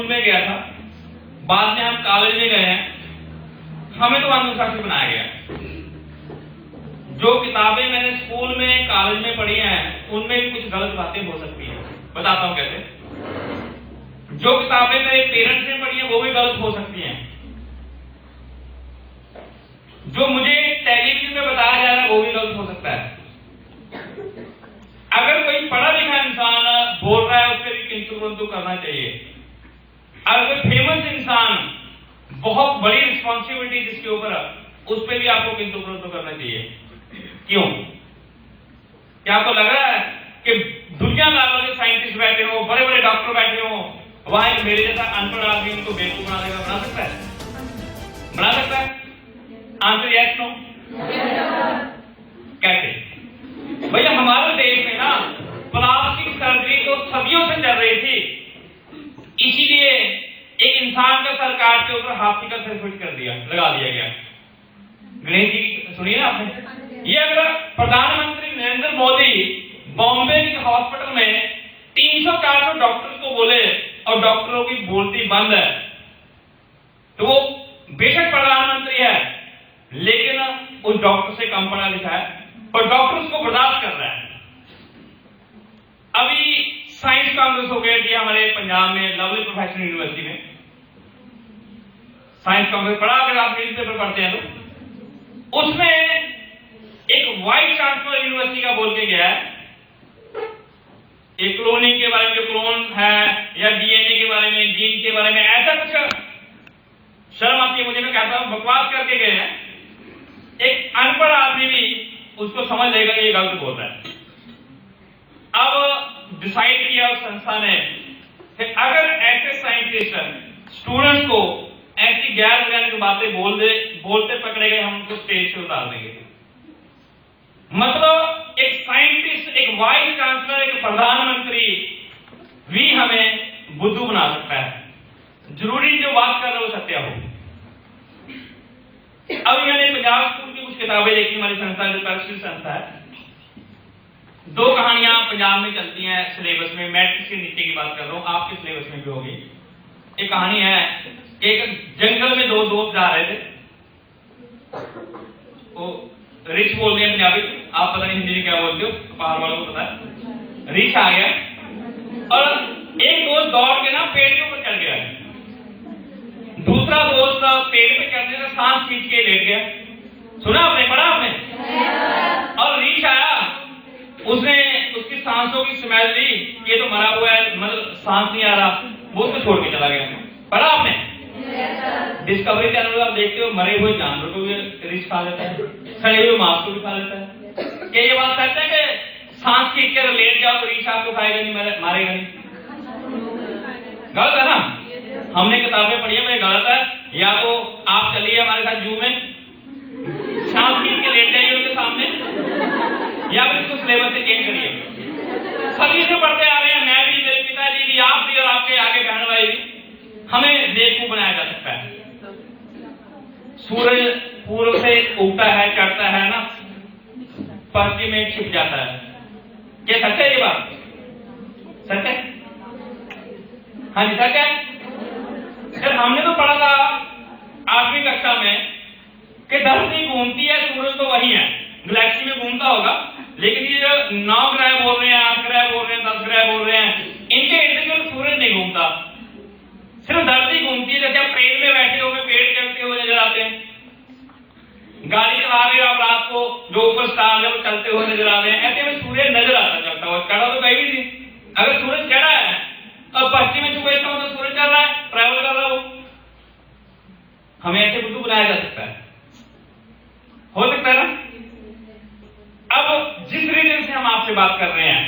School में गया था, बाद में हम कॉलेज में गए हैं, हमें तो अनुशासित बनाया गया। जो किताबें मैंने स्कूल में कॉलेज में पढ़ी हैं उनमें भी कुछ गलत बातें हो सकती हैं। बताता हूं कैसे। जो किताबें मेरे पेरेंट्स ने पढ़ी हैं वो भी गलत हो सकती हैं। जो मुझे टेलीविजन में बताया जा रहा है वो भी गलत हो सकता है। अगर कोई पढ़ा लिखा इंसान बोल रहा है उस पर भी किंतु परंतु करना चाहिए। अगर कोई फेमस इंसान, बहुत बड़ी रिस्पॉन्सिबिलिटी जिसके ऊपर, उस पर भी आपको किंतु परंतु करना चाहिए। क्यों? क्या आपको लग रहा है कि दुनिया भर के साइंटिस्ट बैठे हो, बड़े बड़े डॉक्टर बैठे हो, वहां एक मेरे जैसा अनपढ़ आदमी उनको बेवकूफ बना देगा? बना सकता है? बना सकता है? Answer yes no? कैसे? भैया हमारे देश में ना प्लास्टिक सर्जरी तो सदियों से चल रही थी, इसीलिए एक इंसान का सरकार के ऊपर हाथी का सिर फिट कर दिया, लगा दिया गया। गणेश जी सुनिए ना आपने, ये अगर प्रधानमंत्री नरेंद्र मोदी बॉम्बे के हॉस्पिटल में 300-400 डॉक्टर को बोले और डॉक्टरों की बोलती बंद है, तो वो बेशक प्रधानमंत्री है लेकिन उस डॉक्टर से कम पढ़ा लिखा है और डॉक्टर उसको बर्दाश्त कर रहा है। अभी साइंस कांग्रेस हो गया थी हमारे पंजाब में, लवली प्रोफेशनल यूनिवर्सिटी में साइंस कांग्रेस पढ़ा, अगर आप न्यूज पेपर पढ़ते हैं तो उसमें एक वाइस चांसलर यूनिवर्सिटी का बोल के गया है, एक क्लोनिंग के बारे में, जो क्लोन है, या डीएनए के बारे में, जीन के बारे में, ऐसा कुछ शर्म आती है मुझे, मैं कहता हूं बकवास करके गए हैं। एक अनपढ़ आदमी भी उसको समझ लेगा ये गलत बोल रहा है। अब डिसाइड किया उस संस्था ने कि अगर ऐसे साइंटिस्ट स्टूडेंट्स को ऐसी गैर वैज्ञानिक बातें बोलते पकड़े गए, हम उनको स्टेज से उतार देंगे। मतलब एक साइंटिस्ट, एक वाइस चांसलर, एक प्रधानमंत्री भी हमें बुद्धू बना सकता है। जरूरी जो बात कर रहे हो सत्य हो। अब मैंने पंजाब स्कूल की कुछ किताबें देखी, हमारी संस्था जो तर्कशील संस्था है, 2 कहानियां पंजाब में चलती हैं सिलेबस में, मैट्रिक के नीचे की बात कर रहा हूं, आपके सिलेबस में भी होगी। एक कहानी है, एक जंगल में 2 दोस्त जा रहे थे, वो रिच बोलते हैं पंजाबी, आप पता नहीं हिंदी में क्या बोलते हो, पहाड़ वालों को पता है। रिच आ गया और एक दोस्त दौड़ के ना पेड़ के ऊपर चढ़ गया, दूसरा दोस्त पेड़ पे चढ़ने का सांस खींच के लेट गया। सुना आपने, पढ़ा आपने? और रीछ आया, उसने उसकी सांसों की स्मेल ली, ये तो मरा हुआ है, मतलब सांस नहीं आ रहा, वो उसको छोड़ के चला गया। पढ़ा आपने? डिस्कवरी चैनल आप देखते हो, मरे हुए जानवर को भी रीछ खा लेता है, सड़े हुए मांस को भी खा लेता है। क्या ये बात सच है कि सांस खींच कर लेट जाओ तो रीछ आपको खाएगा नहीं, मारेगा नहीं? गलत है ना? हमने किताबें पढ़ी है, भाई गलत है। या तो आप चलिए हमारे साथ जू में, सांस खींच के लेट जाइए उनके सामने, या फिर इसको सिलेबस से चेंज करिए। सभी से पढ़ते आ रहे हैं, मैं भी, मेरे पिताजी भी, आप भी और आपके आगे बहन भाई भी, हमें बेवकूफ बनाया जा सकता है। सूरज पूर्व से उगता है, चढ़ता है ना, पश्चिम में छिप जाता है। क्या सच है ये बात? सच है? हाँ जी सच है। सर हमने तो पढ़ा था 8वीं कक्षा में कि धरती घूमती है, सूरज तो वही है, गैलेक्सी में घूमता होगा, लेकिन ये जो 9 ग्रह बोल रहे हैं, 8 ग्रह बोल रहे हैं, 10 ग्रह बोल रहे हैं, इनके इर्द गिर्द सूरज नहीं घूमता, सिर्फ धरती घूमती है। जैसे आप ट्रेन में बैठे हो, पेड़ चलते हुए नजर आते हैं, गाड़ी चला रहे हो आप रात को, जो ऊपर स्टार है वो चलते हुए नजर आ रहे हैं, ऐसे में सूर्य नजर आता चलता हुआ। चढ़ा तो कहीं भी नहीं। अगर सूरज चढ़ा है और पश्चिम में चुका तो सूरज चल रहा है, ट्रैवल कर रहा हो, हमें ऐसे बुद्धू बनाया जा सकता है, हो सकता है ना? अब जिस रीजन से हम आपसे बात कर रहे हैं,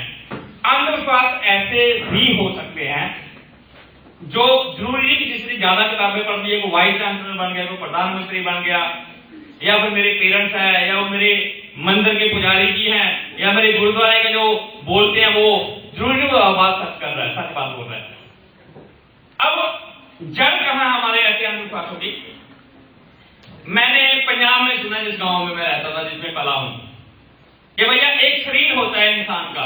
अंधविश्वास ऐसे भी हो सकते हैं जो जरूरी नहीं कि जिसने ज्यादा किताबें पढ़ ली, वो वाइस चांसलर बन गया, वो प्रधानमंत्री बन गया, या फिर मेरे पेरेंट्स है, या वो मेरे मंदिर के पुजारी जी हैं, या मेरे गुरुद्वारे के जो बोलते हैं वो जरूरी नहीं वो बात सच कर रहा है, सच बात बोल रहा है। अब जड़ कहां हमारे ऐसे अंधविश्वासों की? मैंने पंजाब में सुना, जिस गांव में मैं रहता था, जिसमें पला हूं, कि भैया एक शरीर होता है इंसान का,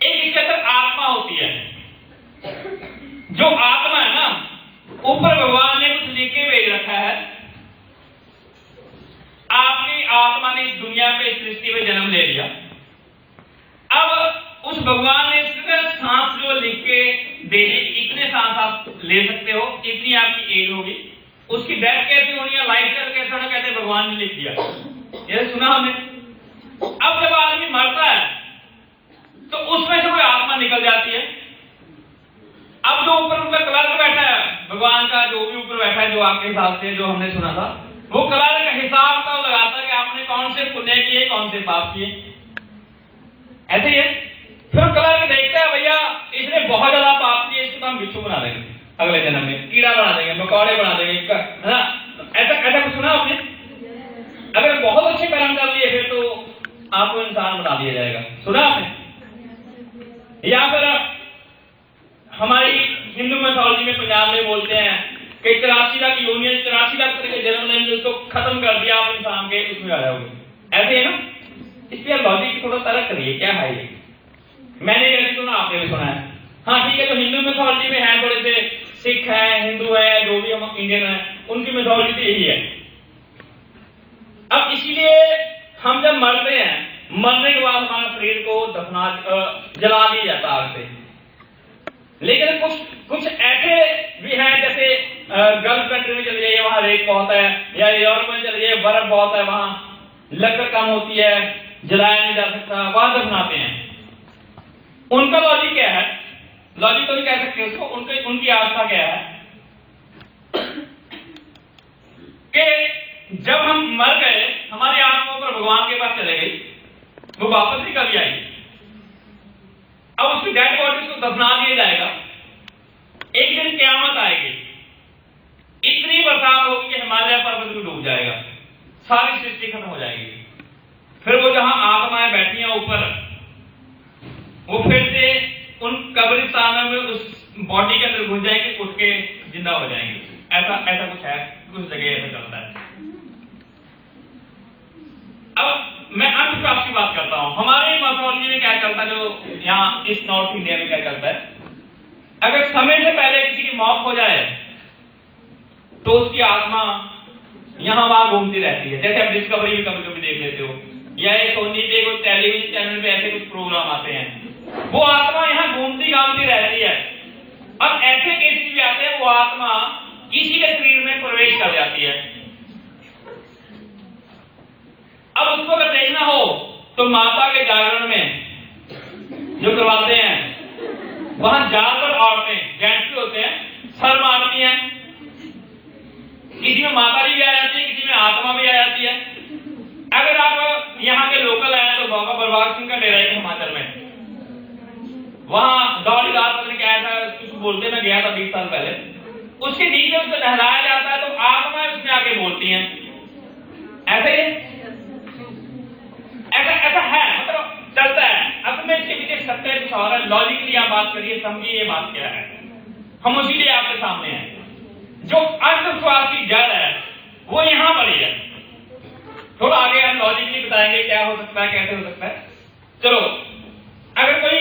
एक इसके अंदर आत्मा होती है। जो आत्मा पृथ्वी पे जन्म ले लिया। अब उस भगवान ने सांस जो लिख के दे दी, इतने सांस आप ले सकते हो, इतनी आपकी एज होगी। उसकी डेथ कैसे होनी है, लाइफ स्टाइल कैसे होना, कहते भगवान ने लिख दिया। ये सुना हमने। अब जब आदमी मरता है तो उसमें से कोई आत्मा निकल जाती है। अब जो ऊपर उनका क्लर्क बैठा है, भगवान का जो भी ऊपर बैठा है, जो आपके हिसाब से जो हमने सुना था, वो क्लर्क हिसाब तो लगाता है कि आपने कौन से पुण्य किए, कौन से पाप किए। ऐसे ही है। फिर क्लर्क देखता है भैया इसने बहुत ज्यादा पाप किए, इसको हम बिच्छू बना देंगे, अगले जन्म में कीड़ा बना देंगे, मकौड़े बना देंगे, है ना। ऐसा कुछ सुना आपने? अगर बहुत अच्छे कर्म कर लिए फिर तो आपको इंसान बना दिया जाएगा। सुना आपने? या फिर हमारी हिंदू मैथोलॉजी में पंजाब में बोलते हैं कि 84 लाख योनियां, 84 लाख तरह के जन्म लेंगे, उसको खत्म कर दिया आप इंसान के, उसमें आ जाओगे। ऐसे है ना। इसलिए लॉजिक थोड़ा तर्क करिए, क्या है ये। मैंने जैसे सुना, आपने भी सुना है। हाँ ठीक है, तो हिंदू मैथोलॉजी में है, थोड़े से सिख है, हिंदू है, जो भी हम इंडियन है, उनकी मैथोलॉजी तो यही है। अब इसीलिए हम जब मरते हैं, मरने के बाद हमारे शरीर को दफना जला दिया जाता आग से। लेकिन कुछ ऐसे भी हैं, जैसे गल्फ कंट्री में चले जाइए, वहां रेत बहुत है, या यूरोप में चले जाइए, बर्फ बहुत है, वहां लकड़ कम होती है, जलाया नहीं जा सकता, वहां दफनाते हैं। उनका लॉजिक क्या है? लॉजिक तो नहीं कह सकते उसको, उनकी आस्था क्या है कि जब हम मर गए, हमारी आत्मा पर भगवान के पास चले गई, वो वापस नहीं कभी आई। अब उसकी डेड बॉडी को दफना दिया जाएगा। एक दिन क़यामत आएगी, इतनी बरसात होगी कि हिमालय पर्वत में डूब जाएगा, सारी सृष्टि खत्म हो जाएगी। फिर वो जहां आत्माएं बैठी हैं ऊपर, वो फिर से उन कब्रिस्तानों में उस बॉडी के अंदर घुस जाएंगे, उठ के जिंदा हो जाएंगे। ऐसा कुछ है, कुछ जगह ऐसा चलता है। अब मैं अंधविश्वास की बात करता हूं। हमारे मैथोलॉजी में क्या चलता है, जो यहाँ इस नॉर्थ इंडिया में क्या चलता है, अगर समय से पहले किसी की मौत हो जाए तो उसकी आत्मा यहां वहां घूमती रहती है। जैसे आप डिस्कवरी में कभी कभी देख लेते हो, या सोनी पे कोई टेलीविजन चैनल पे ऐसे कुछ प्रोग्राम आते हैं, वो आत्मा यहां घूमती घामती रहती है। और ऐसे केसेस भी आते हैं, वो आत्मा किसी के शरीर में प्रवेश कर जाती है। अब उसको अगर देखना हो तो माता के जागरण में जो करवाते हैं, वहां ज्यादातर औरतें, जेंट्स भी होते हैं, सर मारती हैं। किसी में माता जी भी आ जाती है, किसी में आत्मा भी आ जाती है। अगर आप यहाँ के लोकल आए तो बाबा बलवाग सिंह का डेरा है हिमाचल में, वहां दौड़ी रात पता नहीं क्या था, कुछ बोलते, मैं गया था 20 साल पहले। उसके नीचे उसको नहलाया जाता है तो आत्माएं उसमें आके बोलती हैं। ऐसे ही ऐसा है, मतलब चलता है। अब में इसके पीछे सत्य कुछ और है। लॉजिकली आप बात करिए, समझिए ये बात क्या है। हम उसीलिए आपके सामने हैं। जो अंधविश्वास की जड़ है वो यहां पर ही है। थोड़ा आगे हम लॉजिकली बताएंगे क्या हो सकता है, कैसे हो सकता है। चलो, अगर कोई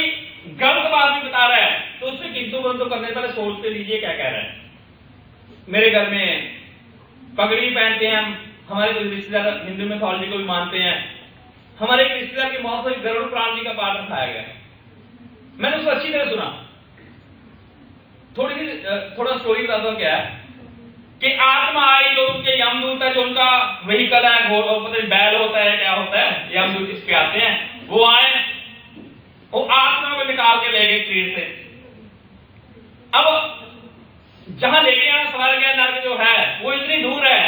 गलत बात भी बता रहा है तो उससे किंतु परंतु करने से पहले सोचते लीजिए क्या कह रहा है। मेरे घर में पगड़ी पहनते हैं हम, हमारे कुछ रिश्तेदार हिंदू मैथोलॉजी को भी मानते हैं। हमारे एक रिश्तेदार की मौत हुई, गरुड़ पुराण जी का पाठ रखाया गया। मैंने उसको अच्छी तरह सुना। थोड़ा स्टोरी बताता हूं क्या है कि आत्मा आई, जो उनके यमदूत है, जो उनका व्हीकल है, घोड़ा पता नहीं बैल होता है, क्या होता है, यमदूत इसके आते हैं, वो आए, वो आत्मा को निकाल के ले गए शरीर से। अब जहां लेके आना स्वर्ग या नरक जो है वो इतनी दूर है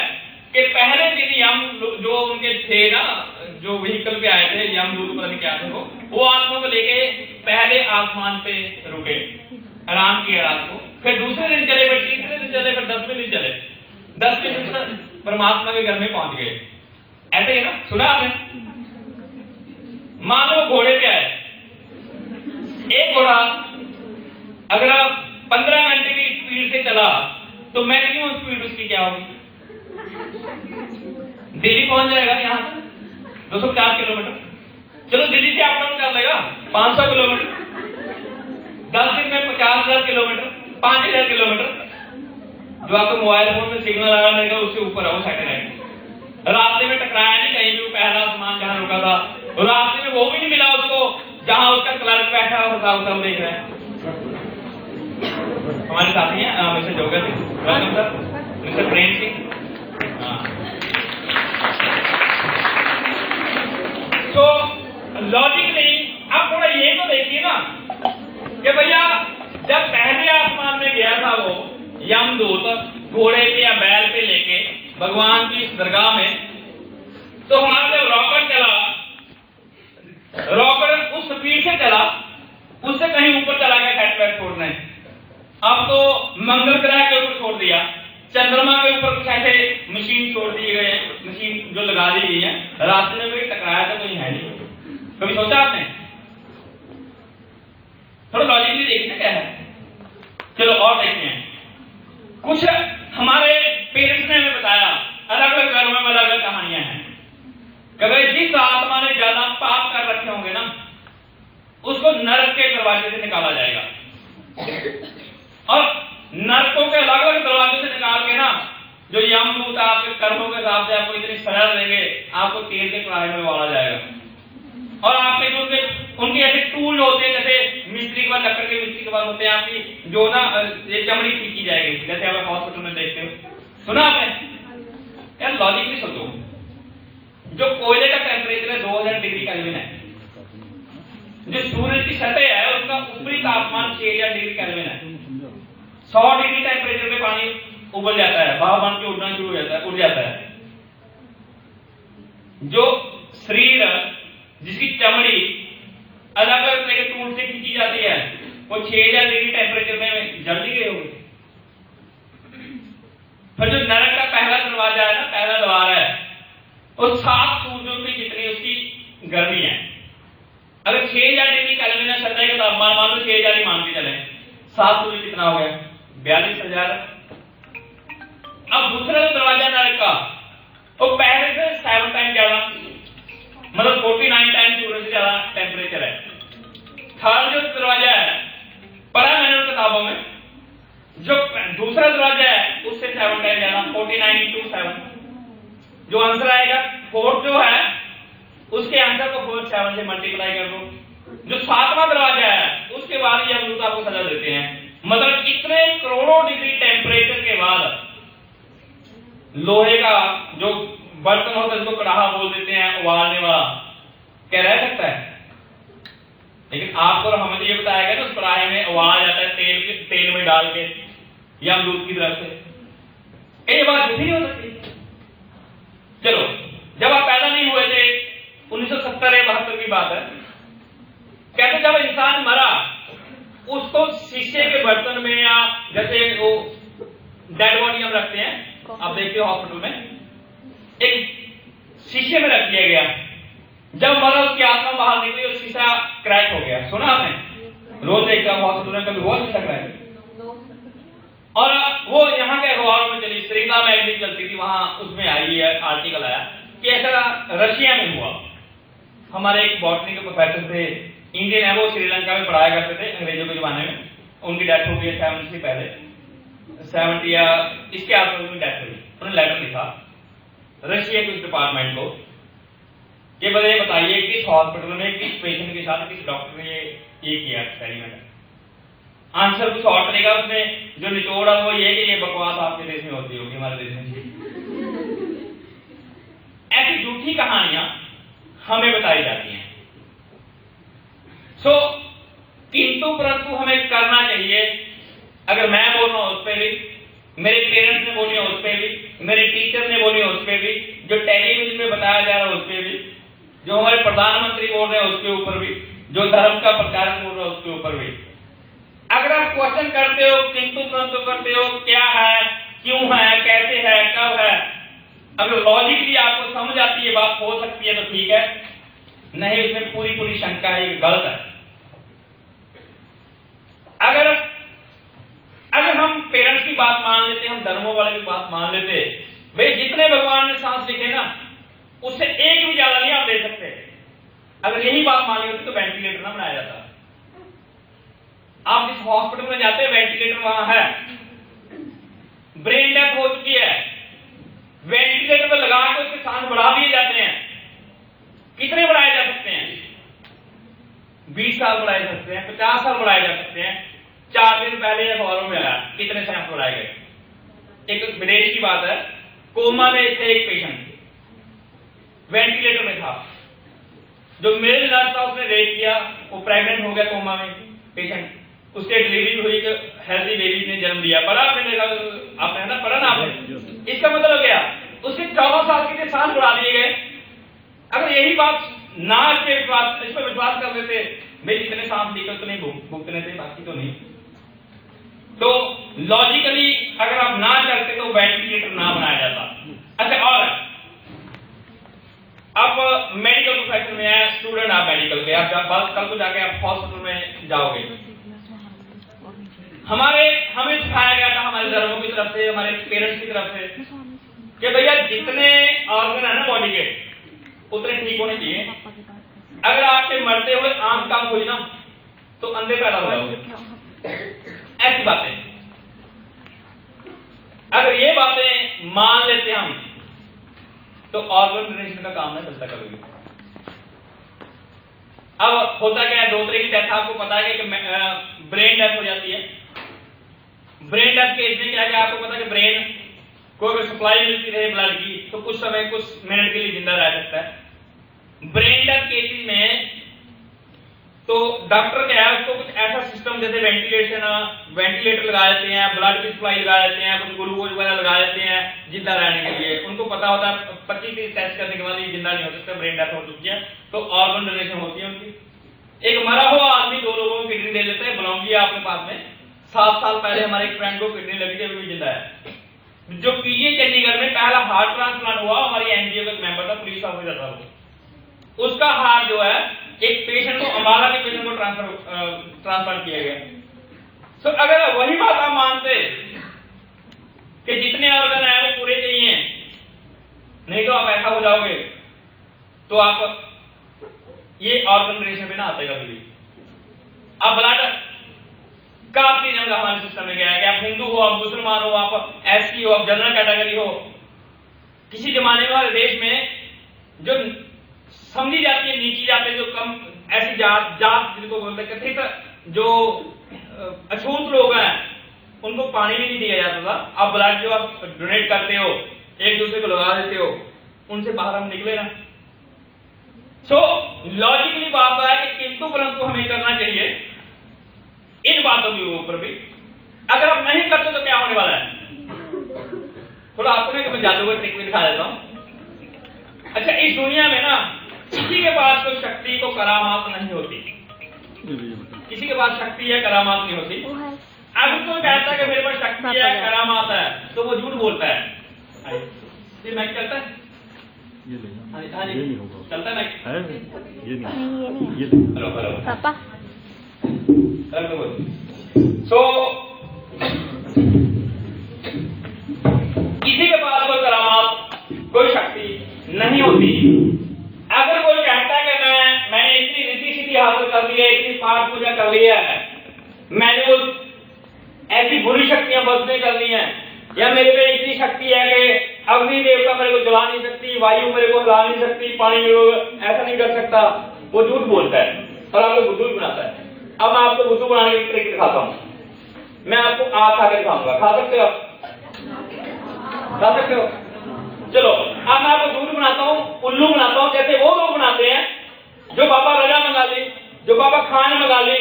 कि पहले दिन यम जो उनके थे ना, जो व्हीकल पे आए थे, यमदूत पता नहीं क्या थे, वो आत्मा को लेके पहले आसमान पे रुके, आराम किया रात को। फिर दूसरे दिन चले, फिर तीसरे दिन चले, फिर 10वें दिन चले। 10वें दिन परमात्मा के घर में पहुंच गए। ऐसे ही ना, सुना आपने? मान लो घोड़े पे आए, एक घोड़ा अगर आप 15 घंटे की स्पीड से चला तो मैक्सिमम स्पीड उसकी क्या होगी? दिल्ली पहुंच जाएगा, यहां से 250 किलोमीटर। चलो दिल्ली से अप डाउन कर लेगा 500 किलोमीटर, 10 दिन में 50,000 किलोमीटर, 5,000 किलोमीटर। जो आपको मोबाइल फोन में सिग्नल आ रहा है उससे ऊपर है वो सैटेलाइट। रास्ते में टकराया नहीं कहीं भी, वो पहला आसमान जहां रुका था और रास्ते में वो भी नहीं मिला उसको जहां उसका क्लर्क बैठा और हिसाब देख रहा है। हमारे साथी हैं मिस्टर जोगर Singh, welcome sir, mister Prem Singh. तो लॉजिक नहीं, आप थोड़ा ये तो देखिए ना कि भैया जब पहले आसमान में गया था वो यमदूत घोड़े पे या बैल पे लेके भगवान की दरगाह में, तो हमारा जब रॉकेट चला, रॉकेट उस स्पीड से चला, उससे कहीं ऊपर चला गया सैटेलाइट छोड़ने। अब तो मंगल ग्रह के ऊपर छोड़ दिया, चंद्रमा के ऊपर कुछ ऐसे मशीन छोड़ दिए गए, मशीन जो लगा दी गई है। रास्ते में कोई टकराया तो कोई है नहीं, कभी सोचा आपने? थोड़ा लॉजिकली देखते क्या है। चलो और देखते हैं, कुछ हमारे पेरेंट्स ने हमें बताया, अलग अलग धर्मों में अलग अलग कहानियां हैं। कभी जिस आत्मा ने ज्यादा पाप कर रखे होंगे ना, उसको नरक के दरवाजे से निकाला जाएगा, और नरकों के अलग अलग दरवाजे से निकाल के ना, जो यमदूत आपके कर्मों के हिसाब से आपको इतनी सजा देंगे, आपको तेल के कढ़ाई में डाला जाएगा। और आपके जो उनके ऐसे टूल होते हैं, जैसे मिस्त्री के बाद, लकड़ के मिस्त्री के बाद होते हैं, आपकी जो ना ये चमड़ी खींची जाएगी, जैसे आप हॉस्पिटल में देखते हो। सुना आपने? यार लॉजिक भी सोचो, जो कोयले का टेम्परेचर है 2000 डिग्री केल्विन है, जो सूरज की सतह है उसका ऊपरी तापमान 6000 डिग्री केल्विन है। 100 डिग्री टेम्परेचर पे पानी उबल जाता है, भाप बन के उड़ना शुरू हो जाता है, उड़ जाता है। जो शरीर जिसकी चमड़ी अलग अलग तरह के टूल से खींची जाती है, वो 6000 डिग्री टेम्परेचर में जल ही गए होंगे। फिर जो नरक का पहला दरवाजा है ना, पहला द्वार है, वो 7 सूर्यों की जितनी उसकी गर्मी है। अगर 6000 डिग्री केल्विन है सतह का तापमान, मान लो 6000 ही मान के चले, 7 सूर्य कितना हो गया? 42000। अब दूसरा दरवाजा नरक का, वो पहले से 7 टाइम ज्यादा, मतलब 49 टाइम सूरज से ज्यादा टेम्परेचर है। थर्ड जो दरवाजा है, पढ़ा मैंने उन किताबों में, जो दूसरा दरवाजा है उससे 7 टाइम ज्यादा, 49 × 7। जो आंसर आएगा फोर्थ जो है, उसके आंसर को 4 7 से मल्टीप्लाई कर दो। जो 7वां दरवाजा है उसके बाद ये हम आपको सजा देते हैं। मतलब इतने करोड़ों डिग्री टेम्परेचर के बाद लोहे का जो बर्तन होता है, जिसको कड़ाहा बोल देते हैं, उबालने वाला, क्या रह सकता है? लेकिन आपको हमें तो ये बताया गया ना, उस कड़ाहे में उबाला जाता है तेल में डाल के या दूध की तरफ से। ये बात झूठी नहीं हो सकती। चलो, जब आप पैदा नहीं हुए थे, 1970 या 72 की बात है, कहते जब इंसान मरा, उसको शीशे के बर्तन में, या जैसे वो डेड बॉडी हम रखते हैं, आप देखते हो हॉस्पिटल में, एक शीशे में रख दिया गया। जब मरा उसकी आत्मा बाहर निकली और शीशा क्रैक हो गया। सुना आपने? रोज देखता हूं हॉस्पिटल में, कभी हुआ शीशा क्रैक? और वो यहाँ के अखबारों में चली, श्रीलंका मैगजीन चलती थी, वहां उसमें आई है, आर्टिकल आया कि ऐसा रशिया में हुआ। हमारे एक बॉटनी के प्रोफेसर थे, इंडियन है, वो श्रीलंका में पढ़ाया करते थे अंग्रेजों के जमाने में। उनकी डेथ हो गई 70 से पहले, 70 या इसके आसपास उनकी डेथ हुई। उन्होंने लेटर लिखा रशिया के डिपार्टमेंट को कि बताइए किस हॉस्पिटल में किस पेशेंट के साथ किस डॉक्टर ने ये किया एक्सपेरिमेंट। आंसर कुछ और करेगा, उसमें जो निचोड़ है वो ये कि ये बकवास आपके देश में होती होगी, हमारे देश में। ऐसी झूठी कहानियां हमें बताई जाती हैं। किंतु परंतु हमें करना चाहिए। अगर मैं बोल रहा हूं उस पर भी, मेरे पेरेंट्स ने बोली है उस पर भी, मेरे टीचर ने बोली है उस पर भी, जो टेलीविजन में बताया जा रहा है उस पर भी, जो हमारे प्रधानमंत्री बोल रहे हैं उसके ऊपर भी, जो धर्म का प्रचारक बोल रहा है उसके ऊपर भी। अगर आप क्वेश्चन करते हो, किंतु परंतु करते हो, क्या है, क्यों है, कैसे है, कब है, अगर लॉजिकली आपको समझ आती है, बात हो सकती है तो ठीक है, नहीं उसमें पूरी पूरी शंका है, ये गलत है। अगर हम पेरेंट्स की बात मान लेते, हम धर्मों वाले की बात मान लेते, भाई जितने भगवान ने सांस लिखे ना, उससे एक भी ज्यादा नहीं आप ले सकते। अगर यही बात मानी होती तो वेंटिलेटर ना बनाया जाता। आप जिस हॉस्पिटल में जाते हैं, वेंटिलेटर वहां है, ब्रेन डेथ हो चुकी है, वेंटिलेटर पर लगा के उसके सांस बढ़ा दिए जाते हैं। कितने बढ़ाए जा सकते 20 साल बढ़ाए जा सकते हैं, 50 साल बढ़ाए जा सकते हैं। 4 दिन पहले अखबारों में आया कितने सैंपल बढ़ाए गए। एक विदेश की बात है, कोमा में थे एक पेशेंट, वेंटिलेटर में था, जो मेल नर्स था उसने रेप किया, वो प्रेग्नेंट हो गया कोमा में पेशेंट, उसके डिलीवरी हुई, हेल्दी बेबी ने जन्म दिया। पढ़ा आपने, आपने है ना, पढ़ा ना आपने। इसका मतलब क्या, उसके 14 साल के सांस बढ़ा दिए गए। अगर यही बात ना इस पर विश्वास कर लेते, भाई जितने सांस लेकर उतने भुगतने थे, बाकी तो नहीं। तो लॉजिकली अगर आप ना करते तो वेंटिलेटर ना बनाया जाता। अच्छा, और आप मेडिकल प्रोफेशन में है, स्टूडेंट आप मेडिकल के, आप कल को जाके आप हॉस्पिटल में जाओगे। हमें सिखाया गया था हमारे धर्मों की तरफ से, हमारे पेरेंट्स की तरफ से, कि भैया जितने ऑर्गन है ना बॉडी के उतने ठीक होने चाहिए। अगर आपके मरते हुए आंख काम हुई ना तो अंधे पैदा हो जाओगे। ऐसी बातें, अगर ये बातें मान लेते हम तो ऑर्गन डोनेशन का काम नहीं चलता कभी। अब होता क्या है, 2 तरह की डेथ आपको पता है कि ब्रेन डेथ हो जाती है। ब्रेन डेथ केस में क्या है, आपको पता है कि ब्रेन को अगर सप्लाई मिलती रहे ब्लड की तो कुछ समय, कुछ मिनट के लिए जिंदा रह सकता है। ब्रेन डेथ केसेस में तो डॉक्टर क्या है, उसको कुछ ऐसा सिस्टम जैसे वेंटिलेटर लगा देते हैं, ब्लड की सप्लाई लगा देते हैं, कुछ ग्लूकोज वगैरह लगा देते हैं जिंदा रहने के लिए। उनको पता होता है 25-30 टेस्ट करने के बाद ये जिंदा नहीं हो सकता, ब्रेन डेथ हो चुकी है, तो ऑर्गन डोनेशन होती है उनकी। एक मरा हुआ आदमी 2 लोगों को किडनी दे देते हैं, बुलाऊंगी आपके पास में। 7 साल पहले हमारे एक फ्रेंड को किडनी लगी थी, अभी जिंदा है। जो पीजी चंडीगढ़ में पहला हार्ट ट्रांसप्लांट हुआ, हमारी एनजीओ का मेंबर था, पुलिस ऑफिसर था वो। उसका हार्ट जो है एक पेशेंट को, अम्बाला के पेशेंट को ट्रांसफर किया गया। तो अगर वही बात आप मानते कि जितने ऑर्गन है वो पूरे चाहिए, नहीं तो आप ऐसा हो जाओगे, तो आप ये ऑर्गन डोनेशन में ना आते कभी भी। आप ब्लड काफी नियम हमारे सिस्टम में गया है कि आप हिंदू हो, आप मुसलमान हो, आप एससी हो, आप जनरल कैटेगरी हो। किसी जमाने में हमारे देश में जो समझी जाती है नीची जाति, जो कम ऐसी जात जिनको बोलते हैं कथित, जो अछूत लोग हैं, उनको पानी भी नहीं दिया जाता था। आप ब्लड जो आप डोनेट करते हो, एक दूसरे को लगा देते हो, उनसे बाहर हम निकले ना। सो लॉजिकली बात है कि किंतु परंतु हमें करना चाहिए इन बातों के ऊपर भी। अगर आप नहीं करते तो क्या होने वाला है, थोड़ा आपको मैं जादूगर ट्रिक भी दिखा देता हूं। अच्छा, इस दुनिया में ना किसी के पास कोई शक्ति को करामात नहीं होती, किसी के पास शक्ति है करामात नहीं होती। अगर कोई कहता है कि मेरे पास शक्ति है करामात है तो वो झूठ बोलता है। ये मैच चलता है, चलता है मैच, ये हेलो हेलो पापा। सो किसी के पास कोई करामात, कोई शक्ति नहीं होती। अगर कोई कहता है कि मैंने इतनी रीति सीधी हासिल कर ली है, इतनी पाठ पूजा कर ली है, मैंने वो ऐसी बुरी शक्तियां बस नहीं कर ली हैं, या मेरे पे इतनी शक्ति है कि अग्नि देवता मेरे को जला नहीं सकती, वायु मेरे को हिला नहीं सकती, पानी मेरे को ऐसा नहीं कर सकता, वो झूठ बोलता है और आपको बुद्धू बनाता है। अब मैं आपको बुद्धू बनाने की ट्रिक दिखाता हूं। मैं आपको आग खा के दिखाऊंगा, खा सकते हो आप? खा सकते हो? चलो, अब मैं आपको झूठ बनाता हूं, उल्लू बनाता हूं, जैसे वो लोग बनाते हैं जो बाबा रजा मंगा ली, जो बाबा खान मंगा ली,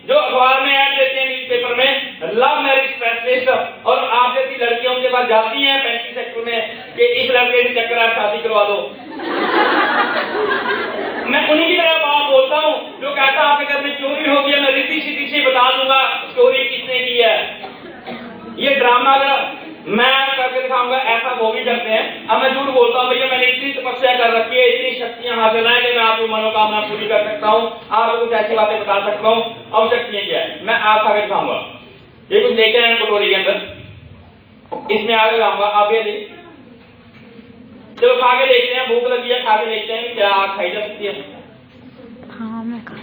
जो अखबार में ऐड देते हैं न्यूज़पेपर में, लव मैरिज स्पेशलिस्ट, और आप जैसी लड़कियों के पास जाती हैं 35 सेक्टर में कि इस लड़के से चक्कर आप शादी करवा दो। मैं उन्हीं की तरह बात बोलता हूं जो कहता आपके घर में चोरी हो गया, मैं रीति सीधी से बता दूंगा चोरी किसने की है। ये ड्रामा अगर मैं करके दिखाऊंगा, ऐसा वो भी करते हैं। अब मैं झूठ बोलता हूँ, भैया मैंने इतनी तपस्या कर रखी है, इतनी शक्तियां हासिल है कि मैं आपकी मनोकामना पूरी कर सकता हूँ, आपको कुछ ऐसी बातें बता सकता हूँ। अब शक्तियां क्या है, मैं आप खा के दिखाऊंगा। ये कुछ लेके आए कटोरी के अंदर, इसमें आगे दिखाऊंगा, आप ये देखिए। चलो खा के देखते हैं, भूख लगी है, खा के देखते हैं क्या आग खाई जा सकती है। हाँ मैं खा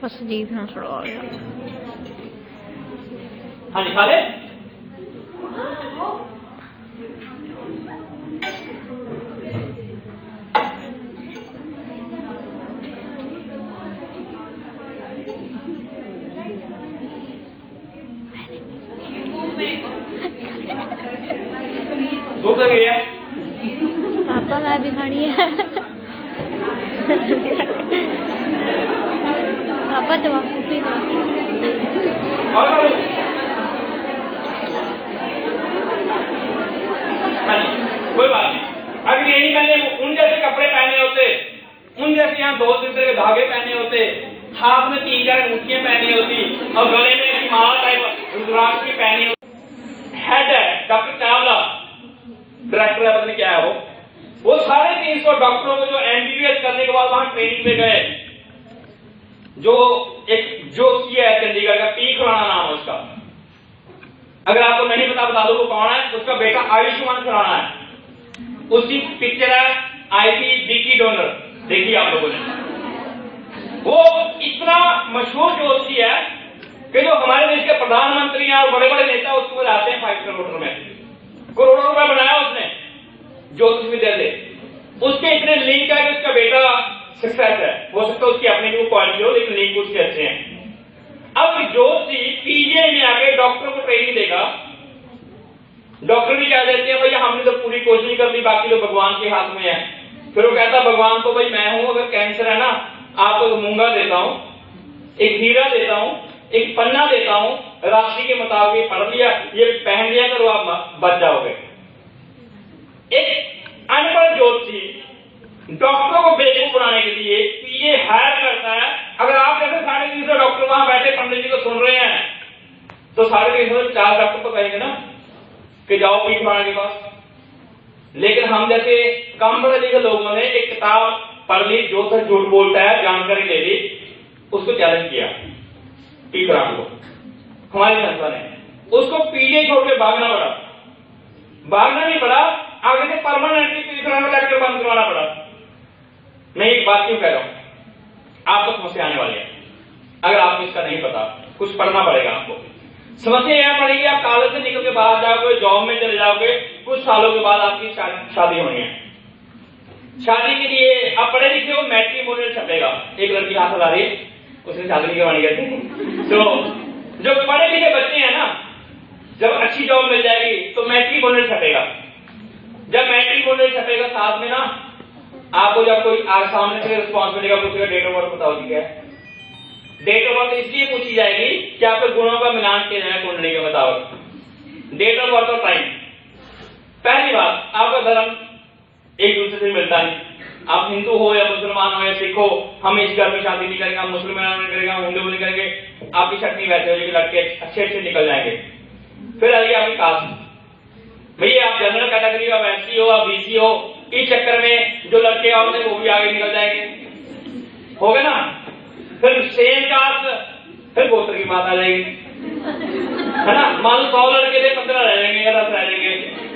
बस जीभ ना छुड़वा गया। हाँ जी, खा ले। भूख लग गई है? पापा मैं भी खड़ी है। पापा तंबाकू पी लो। और कोई बात नहीं। अगर यही मैंने उन जैसे कपड़े पहने होते, उन जैसे यहाँ 2 सिलसिले के धागे पहने होते, हाथ में 3-4 अंगूठियां पहनी होती और गले में एक माला टाइप रुद्राक्ष की पहनी होती। हेड है डॉक्टर चावला, डायरेक्टर है, पता नहीं क्या है वो 350 डॉक्टरों को जो एमबीबीएस करने के बाद वहां ट्रेनिंग पे गए, जो एक जोशी है चंडीगढ़ का, पी खुराना नाम है उसका। अगर आपको नहीं पता बता दो वो कौन है। उसका बेटा आयुष्मान खुराना है, उसकी पिक्चर है आई थी विकी डोनर, देखिए आप लोगों ने। वो इतना मशहूर जोशी है कि जो हमारे देश के प्रधानमंत्री हैं और बड़े बड़े नेता उसको जाते हैं 5 स्टार होटल में, करोड़ों रुपए बनाया उसने ज्योतिष विद्या से। उसके इतने लिंक है कि उसका बेटा सक्सेस है। हो सकता है उसकी अपनी भी क्वालिटी हो, लेकिन लिंक उसके अच्छे हैं। अब जोशी पीजीआई में आके डॉक्टर को ट्रेनिंग देगा। डॉक्टर भी कह देते हैं भैया हमने तो पूरी कोशिश कर दी, बाकी तो भगवान के हाथ में है। फिर वो कहता भगवान तो भाई मैं हूं, अगर कैंसर है ना आपको मूंगा देता हूं, एक हीरा देता हूं, एक पन्ना देता हूं, राशि के मुताबिक पढ़ लिया, ये पहन लिया करो, आप बच जाओगे। एक अनपढ़ ज्योतिषी डॉक्टरों को बेवकूफ बनाने के लिए पीए हायर करता है। अगर आप जैसे 350 डॉक्टर वहां बैठे पंडित जी को सुन रहे हैं तो 350 4 डॉक्टर तो कहेंगे ना कि जाओ पी खुराना के पास। लेकिन हम जैसे कम पढ़े लिखे लोगों ने एक किताब पढ़ ली, जो सर झूठ बोलता है, जानकारी ले ली, उसको चैलेंज किया पी खुराना को। हमारी संस्था ने उसको पीए छोड़ के भागना पड़ा। भागना नहीं पड़ा, आगे से परमानेंटली पी खुराना का लेक्चर बंद करवाना पड़ा। मैं एक बात क्यों कह रहा हूं, आपको समस्या आने वाली है। अगर आपको इसका नहीं पता, कुछ पढ़ना पड़ेगा आपको। समस्या यह पड़ेगी, आप कॉलेज से निकल के बाहर जाओगे, जॉब में चले जाओगे, कुछ सालों के बाद आपकी शादी होनी है। शादी के लिए आप पढ़े लिखे हो, मैट्रिमोनियल छपेगा। एक लड़की हाथ लगा रही है, उसने शादी नहीं करवानी कहती। तो जो पढ़े लिखे बच्चे हैं ना, जब अच्छी जॉब मिल जाएगी तो मैट्रिमोनियल छपेगा। जब मैट्रिमोनियल छपेगा साथ में ना आपको जब कोई सामने से रिस्पॉन्स मिलेगा, पूछेगा डेट ऑफ बर्थ बताओ जी क्या है। डेट ऑफ बर्थ इसलिए पूछी जाएगी कि आपके गुणों का मिलान किया जाए कुंडली के मुताबिक। डेट ऑफ बर्थ और टाइम। पहली बात, आपका धर्म एक दूसरे से मिलता है। आप हिंदू हो या मुसलमान हो या सिख हो, हम इस घर में शादी नहीं करेंगे, हम मुसलमान नहीं करेंगे, हम हिंदू नहीं करेंगे। आपकी छटनी वैसे हो जाएगी, लड़के अच्छे अच्छे निकल जाएंगे। फिर आइए आपकी कास्ट। भैया आप जनरल कैटेगरी हो, आप एससी हो, आप बीसी हो, इस चक्कर में जो लड़के होंगे वो भी आगे निकल जाएंगे, हो गए ना। फिर सेम कास्ट, फिर गोत्र की बात आ जाएगी, है ना। मान लो 100 लड़के थे, 15 रह जाएंगे या 10 रह जाएंगे।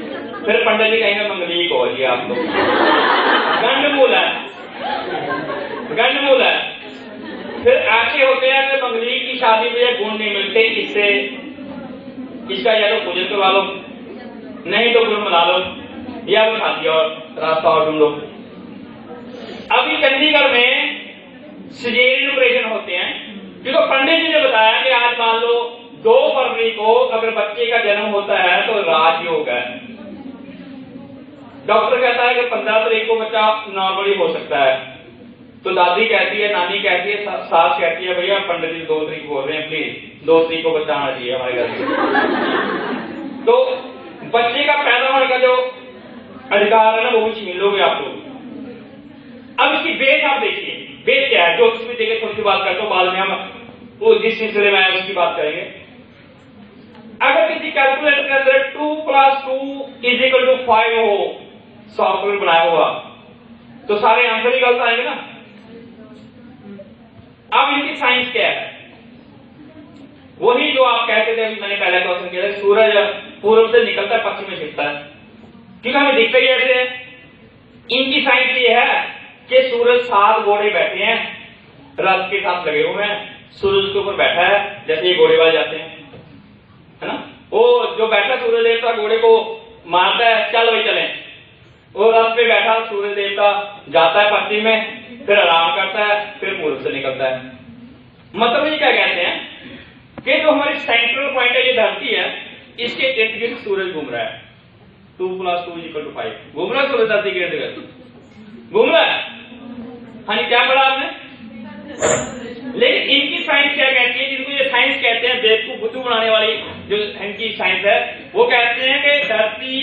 फिर पंडित जी कहेंगे मंगलीक हो जी आप लोग, गंडमूल है, गंडमूल है। फिर ऐसे होते हैं कि मंगलीक की शादी में गुण नहीं मिलते, इससे इसका या तो पूजन करवा लो, नहीं तो गुण मिला लो, या वो शादी और रास्ता और ढूंढो। अभी चंडीगढ़ में सिजेरियन ऑपरेशन होते हैं, क्योंकि पंडित जी ने बताया कि आज मान लो 2 फरवरी को अगर बच्चे का जन्म होता है तो राजयोग है। डॉक्टर कहता है कि 15 तारीख को बच्चा नॉर्मली हो सकता है। तो दादी कहती है, नानी कहती है, सास कहती है भैया पंडित जी 2 तारीख बोल रहे हैं, प्लीज 2 तारीख को बच्चा आना चाहिए हमारे घर में। तो बच्चे का पैदा होने का जो अधिकार है ना वो भी छीन लोगे आप लोग। अब इसकी बेस आप देखिए, बेस क्या है, जो उसमें देखिए थोड़ी सी बात करते हो, बाद में हम वो जिस सिलसिले में आए उसकी बात करेंगे। अगर किसी कैलकुलेटर के अंदर 2 + 2 = 5 हो, सॉफ्टवेयर बनाया हुआ, तो सारे आंसर ही गलत आएंगे ना। अब इनकी साइंस क्या है, वही जो आप कहते थे, मैंने पहले क्वेश्चन किया था, सूरज पूर्व से निकलता है पश्चिम में छिपता है, क्योंकि हमें दिखता ही ऐसे है। इनकी साइंस ये है कि सूरज 7 घोड़े बैठे हैं, रथ के साथ लगे हुए हैं, सूरज के ऊपर बैठा है, जैसे ये घोड़े वाले जाते हैं, है ना। वो जो बैठा सूरज देवता घोड़े को मारता है, चल भाई चले। वो रथ पे बैठा सूरज देवता जाता है पश्चिम में, फिर आराम करता है, फिर पूर्व से निकलता है। मतलब ये क्या कहते हैं कि जो हमारी सेंट्रल पॉइंट है, ये धरती है, इसके इर्द गिर्द सूरज घूम रहा है। 2 + 2 = 5। घूम रहा सूरज धरती के इर्द गिर्द, घूम रहा है। हाँ जी, क्या पढ़ा आपने? लेकिन इनकी साइंस क्या कहती है, जिनको ये साइंस कहते हैं बेवकूफ बुद्धू बनाने वाली जो इनकी साइंस है, वो कहते हैं कि धरती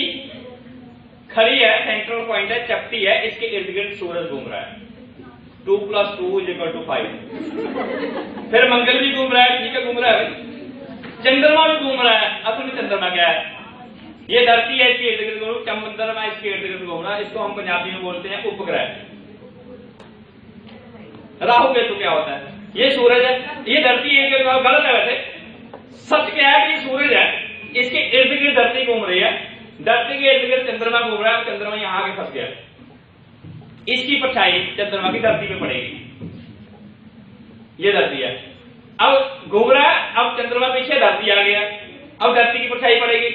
खड़ी है, सेंट्रल पॉइंट है, चपटी है, इसके इर्द गिर्द सूरज घूम रहा है। 2 + 2 = 5। फिर मंगल भी घूम रहा है, ठीक है, घूम रहा है। चंद्रमा भी घूम रहा है। असल में चंद्रमा क्या है? ये धरती है, इसके इर्द गिर्द घूम, चंद्रमा इसके इर्द गिर्द घूम रहा है। इसको हम पंजाबी में बोलते हैं उपग्रह। राहु केतु क्या होता है? ये सूरज है, ये धरती है, गलत है वैसे। सच क्या है कि ये सूरज है, इसके इर्द गिर्द धरती घूम रही है, धरती के इर्द गिर्द चंद्रमा घूम रहा है, चंद्रमा यहां आके फंस गया। इसकी परछाई चंद्रमा की धरती पे पड़ेगी। ये धरती है, अब घूम रहा है, अब चंद्रमा पीछे, धरती आ गया, अब धरती की परछाई पड़ेगी।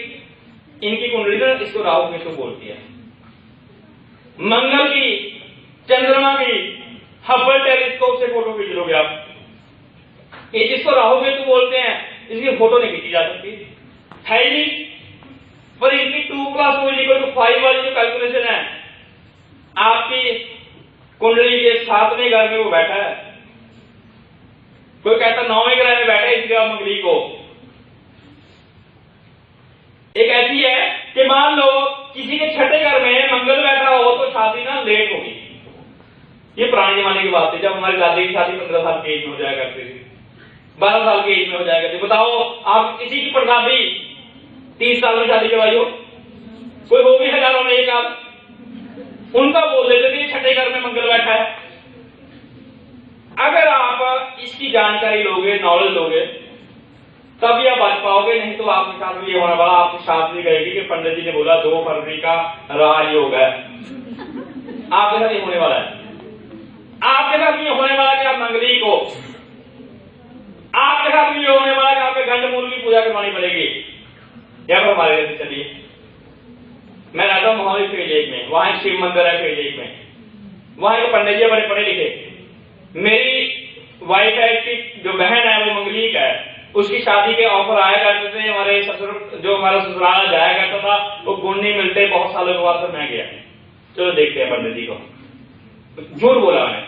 इनकी कुंडली तो इसको राहु केतु बोलती है। मंगल की, चंद्रमा की हबल टेलीस्कोप से फोटो खींच लोगे आप, ये जिसको राहु केतु बोलते हैं, इसकी फोटो नहीं खींची जा सकती है ही नहीं। पर इनकी 2 + 2 = 5 वाली जो कैलकुलेशन है, आपकी कुंडली के 7वें घर में वो बैठा है, कोई कहता 9वें ग्रह में बैठा है, इस ग्रह मंगली को। एक ऐसी है कि मान लो किसी के 6ठे घर में मंगल बैठा हो तो शादी ना लेट होगी। ये पुराने जमाने की बात है, जब हमारी दादी की शादी 15 साल की एज में हो जाया करती थी, 12 साल की एज में हो जाया करती। बताओ आप किसी की परदादी 30 साल में शादी करवाई हो, कोई वो भी हजारों में एक आध, उनका बोल देते थे 6ठे घर में मंगल बैठा है। अगर आप इसकी जानकारी लोगे, नॉलेज लोगे, तभी आप बच पाओगे, नहीं तो आपके साथ में ये होने वाला, आपकी शादी रहेगी कि पंडित जी ने बोला 2 फरवरी का राजयोग है, आपके साथ ये होने वाला है। आपके साथ ये होने वाला कि आप मंगली को, आपके साथ ये होने वाला कि आपके गंडमूल की पूजा करवानी पड़ेगी। या फिर हमारे घर चलिए, मैं रहता हूँ मोहाली फेज 1 में, वहां शिव मंदिर है फेज 1 में, वहां एक पंडित जी बड़े पढ़े लिखे। मेरी वाइफ है, इसकी जो बहन है वो मंगलीक है, उसकी शादी के ऑफर आया करते थे, हमारे ससुर जो हमारा ससुराल जाया करता था, वो गुण नहीं मिलते, बहुत सालों के बाद फिर मैं गया। चलो देखते हैं पंडित जी को। झूठ बोला मैंने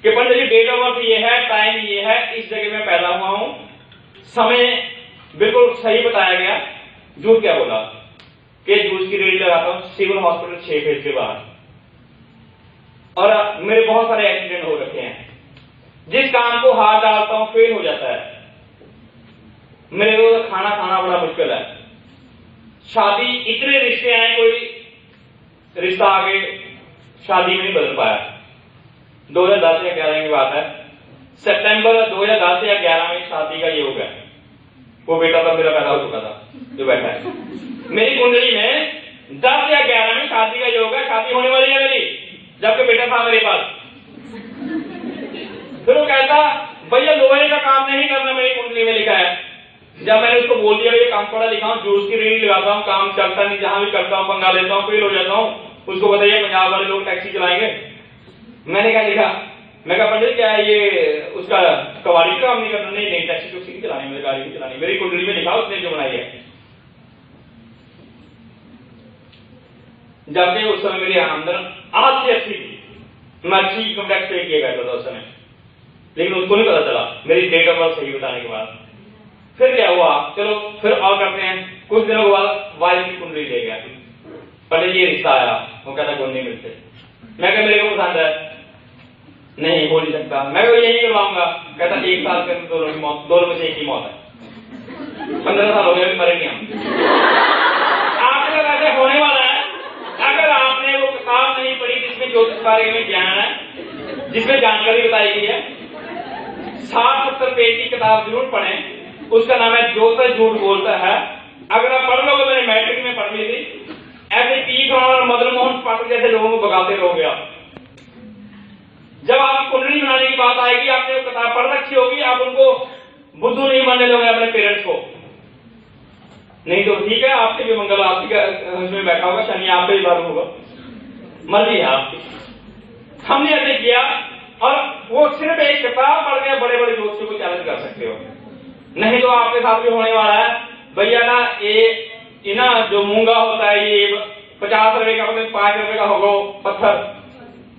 कि पंडित जी डेट ऑफ बर्थ ये है, टाइम ये है, इस जगह में पैदा हुआ हूं, समय बिल्कुल सही बताया गया। झूठ क्या बोला कि जूस की रेडी लगाता हूं सिविल हॉस्पिटल 6 फेज के बाहर, और मेरे बहुत सारे एक्सीडेंट हो रखे हैं, जिस काम को हाथ डालता हूं फेल हो जाता है, मेरे को खाना खाना बड़ा मुश्किल है, शादी इतने रिश्ते आए, कोई रिश्ता आगे शादी में नहीं बदल पाया। 2010 या 11 की बात है, सितंबर 2010 या 11 में शादी का ये हो गया। वो बेटा तब मेरा पैदा हो चुका था जो बैठा है मेरी कुंडली में। 10 या 11 में शादी का योग है, शादी होने वाली है मेरी, जबकि बेटा था मेरे पास। फिर वो कहता भैया लोहे का काम नहीं करना, मेरी कुंडली में लिखा है। जब मैंने उसको बोल दिया ये काम पढ़ा लिखा हूँ, जूस की रेडी लगाता हूँ, काम चलता नहीं, जहां भी करता हूँ पंगा लेता हूँ, फेल हो जाता हूँ, उसको बताइए पंजाब वाले लोग टैक्सी चलाएंगे। मैंने क्या लिखा, मैं कहा पंडित क्या है ये उसका कवाड़ी का काम नहीं करना? नहीं नहीं, टैक्सी टूक्सी की चलानी, मेरी गाड़ी की चलानी, मेरी कुंडली में लिखा उसने जो बनाई है। जबकि उस समय मेरी आमदन आज से अच्छी थी, मैं अच्छी इनकम टैक्स पे किया करता था उस समय, लेकिन उसको नहीं पता चला मेरी डेट ऑफ बर्थ सही बताने के बाद। फिर क्या हुआ, चलो फिर और करते हैं। कुछ दिनों के बाद वाइफ की कुंडली ले गया, पंडित ये रिश्ता आया, वो कहता गुण नहीं मिलते। मैं क्या मेरे को पसंद है, नहीं हो नहीं सकता, मैं को यही करवाऊंगा। कहता 1 साल के अंदर दोनों की मौत, दोनों में से एक की मौत है। 15 साल हो गए अभी मरे नहीं हम। आपके साथ ऐसे होने वाला है, अगर आपने वो किताब नहीं पढ़ी जिसमें ज्योतिष के बारे में ज्ञान है, जिसमें जानकारी बताई गई है, 60-70 पेज की किताब जरूर पढ़ें। उसका नाम है ज्योतिष झूठ बोलता है। अगर आप पढ़ लोगे, मैंने मैट्रिक में पढ़ ली थी, ऐसे पी और मदन मोहन पाटिल जैसे लोगों को भगाते रहोगे आप। जब आपकी कुंडली बनाने की बात आएगी, आपने वो किताब पढ़ रखी होगी, आप उनको बुद्धू नहीं मानने दोगे अपने पेरेंट्स को। नहीं तो ठीक है, आपके भी मंगल आपकी उसमें बैठा होगा, शनि आप पे भी बार होगा, मर्जी है आपकी। हमने ऐसे किया, और वो सिर्फ एक किताब पढ़ के बड़े बड़े ज्योतिषियों को चैलेंज कर सकते हो। नहीं तो आपके साथ भी होने वाला है, भैया ना ये ये ना जो मूंगा होता है ये 50 रुपए का, मतलब 5 रुपए का होगा पत्थर,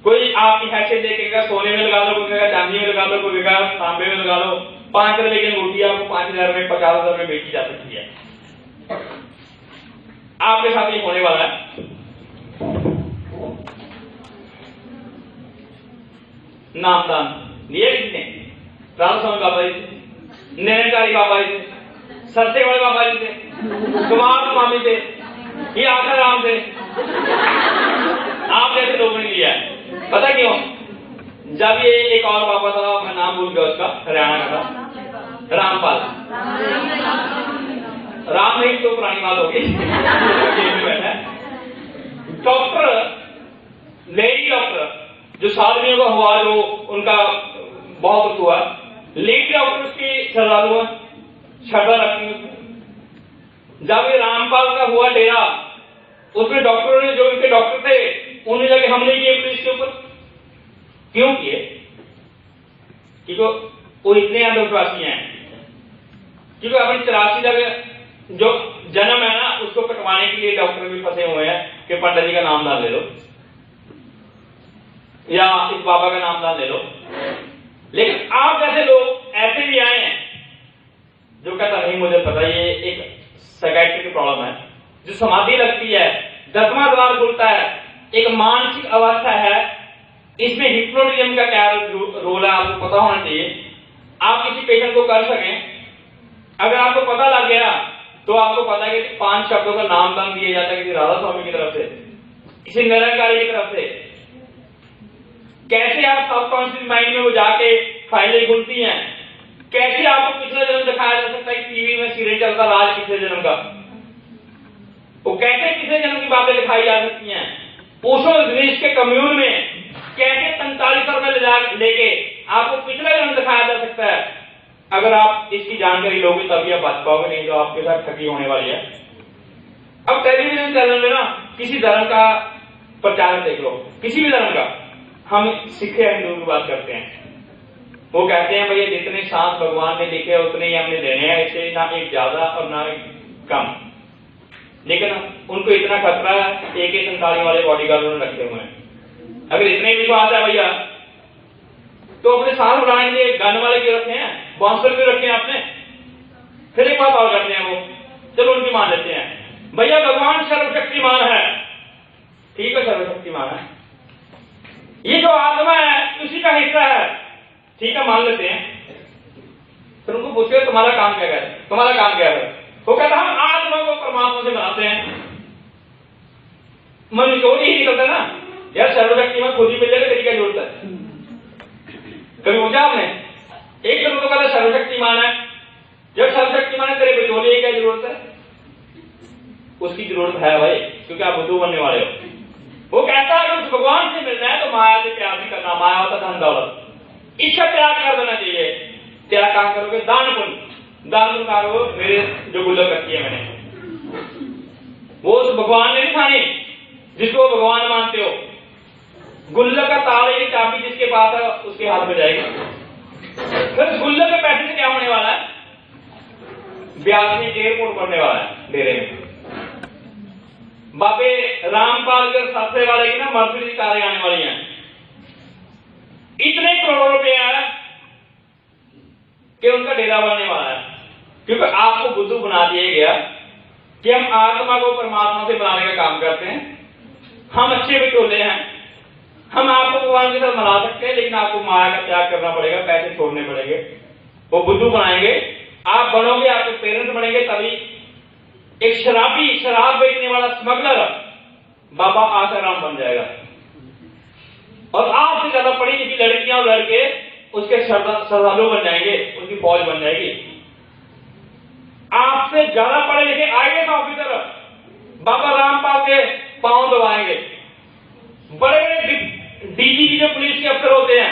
कोई आपकी हैसियत देखेगा सोने में लगा लो, कोई कहेगा चांदी में लगा लो, कोई कहेगा तांबे में लगा लो। 5 रुपए की अंगूठी आपको 5,000 में 50,000 में बेची जा सकती है। आपके साथ ये होने वाला है। नामदान लिए किसने? राम स्वामी बाबा जी से, निरंकारी बाबा जी से, सरसे वाले बाबा जी से, कुमार स्वामी से, ये आसाराम से, आप जैसे लोगों ने लिया है। पता क्यों? जब ये एक और बाबा था, मैं नाम भूल गया उसका, हरियाणा का था, रामपाल, राम नहीं तो पुरानी बात होगी। डॉक्टर, लेडी डॉक्टर जो साधवियों का हुआ, जो उनका बहुत कुछ हुआ, लेडी डॉक्टर उसकी श्रद्धालु है, श्रद्धा रखती है। जब ये रामपाल का हुआ डेरा, उसमें डॉक्टरों ने, जो उनके डॉक्टर थे, उन्होंने जाके हमले किए पुलिस के ऊपर। क्यों किए? क्योंकि वो इतने अंधविश्वासी हैं, क्योंकि अपनी 84 जगह जो जन्म है ना, उसको कटवाने के लिए डॉक्टर भी फंसे हुए हैं कि पंडित जी का नाम दान ले लो या इस बाबा का नाम दान ले लो। लेकिन आप जैसे लोग ऐसे भी आए हैं जो कहता नहीं मुझे पता, ये एक साइकियाट्रिक प्रॉब्लम है, जो समाधि लगती है, 10वां द्वार खुलता है, एक मानसिक अवस्था है, इसमें हिप्नोटिज्म का क्या रोल है आपको पता होना चाहिए। आप किसी पेशेंट को कर सकें, अगर आपको पता लग गया तो आपको पता है कि 5 शब्दों का नाम दान दिया जाता है किसी राधा स्वामी की तरफ से, किसी निरंकारी की तरफ से। कैसे आप सबकॉन्शियस माइंड में वो जाके फाइलें खुलती हैं, कैसे आपको पिछला जन्म दिखाया जा सकता है कि टीवी में सीरियल चलता राज पिछले जन्म का, वो कैसे पिछले जन्म की बातें दिखाई जा सकती हैं। ओशो गणेश के कम्यून में कैसे 45 रुपए लेके आपको पिछला जन्म दिखाया जा सकता है। अगर आप इसकी जानकारी लोगे तभी आप बच पाओगे, नहीं तो आपके साथ ठगी होने वाली है। अब टेलीविजन चैनल में ना किसी धर्म का प्रचार देख लो, किसी भी धर्म का, हम सिख या हिंदू की बात करते हैं, वो कहते हैं भैया जितने सांस भगवान ने लिखे उतने ही हमने देने हैं, इससे ना एक ज्यादा और ना एक कम। लेकिन उनको इतना खतरा है, एक 47 वाले बॉडीगार्ड उन्होंने रखे हुए हैं। अगर इतने ही विश्वास है भैया तो अपने सांस बढ़ाने के लिए गाने वाले क्यों रखे हैं, बाउंसर क्यों रखे हैं आपने? फिर एक बात और करते हैं वो, चलो उनकी मान लेते हैं भैया भगवान सर्वशक्तिमान है, ठीक है सर्वशक्तिमान है, ये जो आत्मा है उसी का हिस्सा है, ठीक है मान लेते हैं। फिर उनको पूछे तुम्हारा काम क्या है, तुम्हारा काम क्या है? वो कहता हम आत्मा को परमात्मा से बनाते हैं। मन निचोड़ ही निकलता ना यार, सर्वशक्तिमान खुद ही मिल जाएगा, तेरी क्या जरूरत है? कभी पूछा आपने? एक तरफ तो कहता सर्वशक्तिमान है, जब सर्वशक्तिमान है तेरे बिचौलिए की क्या जरूरत है? उसकी जरूरत है भाई, क्योंकि आप बुद्धू बनने वाले हो। वो कहता है कि भगवान से मिलना है तो माया से प्यार नहीं करना, माया होता धन दौलत, इसका त्याग कर देना चाहिए। तेरा काम करोगे दान पुण्य, दान पुण्य करो, मेरे जो गुल्लक रखी है मैंने, वो उस भगवान ने नहीं खानी जिसको भगवान मानते हो। गुल्लक का ताले की चाबी जिसके पास है उसके हाथ में जाएगी। फिर गुल्लक के पैसे से क्या होने वाला है? ब्याज में एयरपोर्ट पड़ने वाला है डेरे में। बाबे रामपाल के सस्ते वाले की ना मर्सिडीज कारें आने वाली हैं, इतने करोड़ों रुपए है कि उनका डेरा बनने वाला है। क्योंकि आपको बुद्धू बना दिया गया कि हम आत्मा को परमात्मा से बनाने का काम करते हैं, हम अच्छे बिचौले हैं, हम आपको भगवान के साथ मिला सकते हैं, लेकिन आपको माया का त्याग करना पड़ेगा, पैसे छोड़ने पड़ेंगे। वो बुद्धू बनाएंगे, आप बनोगे, आपके पेरेंट्स बनेंगे, तभी एक शराबी, शराब बेचने वाला स्मगलर बाबा आसाराम बन जाएगा। और आपसे ज्यादा पढ़ी लिखी लड़कियां और लड़के उसके श्रद्धालु बन जाएंगे, उनकी फौज बन जाएगी। आपसे ज्यादा पढ़े लिखे आईएएस ऑफिसर बाबा रामपाल के पांव दबाएंगे। बड़े बड़े डीजीपी जो पुलिस के अफसर होते हैं,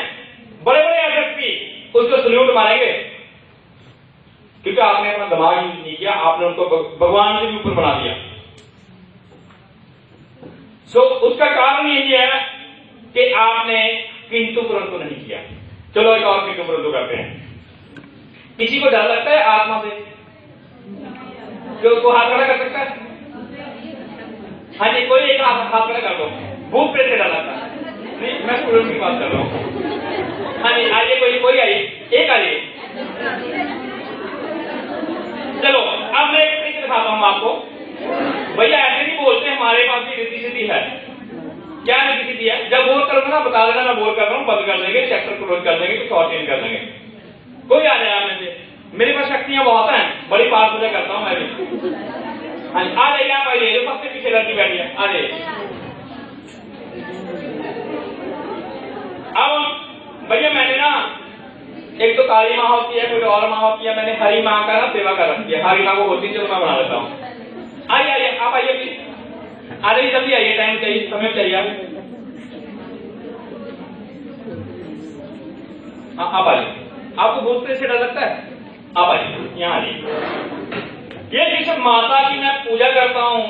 बड़े बड़े एसएसपी उसको सल्यूट मारेंगे, क्योंकि आपने अपना दिमाग यूज नहीं किया, आपने उनको भगवान से भी ऊपर बना दिया। उसका कारण यही है कि आपने किंतु परंतु नहीं किया। चलो एक और किंतु परंतु करते हैं। किसी को डर लगता है आत्मा से? जो उसको हाथ खड़ा कर सकता है? हाँ जी, कोई एक हाथ खड़ा कर दो। भूत प्रेत से डर लगता है? नहीं, मैं स्टूडेंट की बात कर रहा हूँ। हाँ जी, आइए, कोई आइए, एक आइए। चलो अब मैं एक तरीके दिखाता हूँ आपको। भैया ऐसे नहीं बोलते, हमारे पास भी रीति सीधी है। क्या रीति सीधी है? जब बोल करूंगा ना बता देना मैं बोल कर रहा हूँ, बंद कर देंगे, चैप्टर क्लोज कर देंगे, कुछ और चेंज कर देंगे। कोई आ जाए आप में से, मेरे पास शक्तियां बहुत हैं, बड़ी पाठ पूजा करता हूँ मैं भी। हाँ, आ जाइए आप, आइए, जो सबसे पीछे लड़की बैठी है, आ जाइए। अब भैया मैंने ना, एक तो काली माँ होती है, कोई और माँ होती है, मैंने हरी माँ का ना सेवा कर रखी है। हरी माँ को होती है, चलो मैं बना लेता हूँ। आइए आप आइए प्लीज, आ जाइए, जल्दी आइए, टाइम चाहिए, समय चाहिए। हाँ आप आइए। आपको भूत प्रेत से डर लगता है? आप आइए, यहाँ आइए। ये जिस माता की मैं पूजा करता हूँ,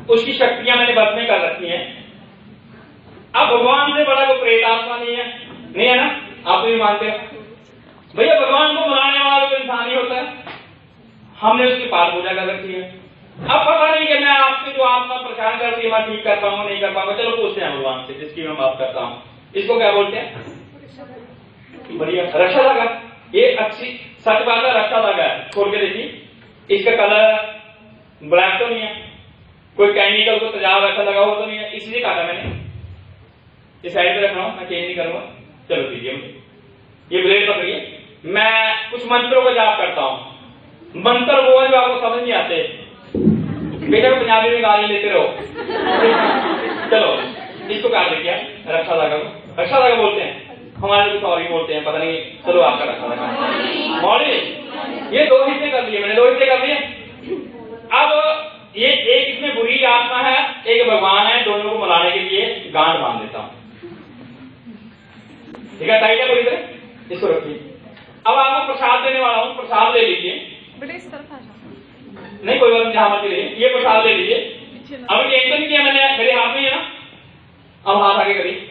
उसकी शक्तियां मैंने बस में कर रखी हैं। अब भगवान से बड़ा कोई प्रेत आत्मा नहीं है ना? आप भी मानते हो भैया? भगवान को मनाने वाला तो इंसान ही होता है। हमने उसकी पाठ पूजा कर रखी है। अब पता नहीं कि मैं आपसे जो आत्मा परेशान करती है, मैं ठीक कर पाऊंगा नहीं कर पाऊंगा। चलो पूछते हैं भगवान से, जिसकी मैं बात करता हूँ। इसको क्या बोलते हैं? बढ़िया, रक्षा धागा। ये अच्छी सच बात है, रक्षा धागा है। खोल के देखिए, इसका कलर ब्लैक तो नहीं है, कोई केमिकल को तेजाब ऐसा लगा हुआ तो नहीं है, इसलिए काटा मैंने। इस साइड पे रख रहा हूं, मैं चेंज नहीं करूंगा। चलो दीजिए, ये ब्लेड पकड़िए। मैं कुछ मंत्रों को जाप करता हूं। मंत्र वो है जो आपको समझ नहीं आते, बेटा को पंजाबी में गाली लेते रहो। चलो इसको काट देखिए, रक्षा धागा को रक्षा धागा बोलते हैं, हमारे कुछ और ही बोलते हैं, पता नहीं। चलो आपका रक्षा धागा मॉडल। ये दो हिस्से कर लिए मैंने, दो हिस्से कर लिए। अब ये एक इसमें बुरी आत्मा है, एक भगवान है, दोनों को मिलाने के लिए गांठ बांध देता हूं। ठीक है, टाइट है पूरी तरह, इसको रखिए। अब आपको प्रसाद देने वाला हूं, प्रसाद ले लीजिए। नहीं कोई बात नहीं, जहां मर्जी लीजिए। ये प्रसाद ले लीजिए। अब चेंज तो नहीं किया मैंने, मेरे हाथ में है ना। अब हाथ आगे करिए,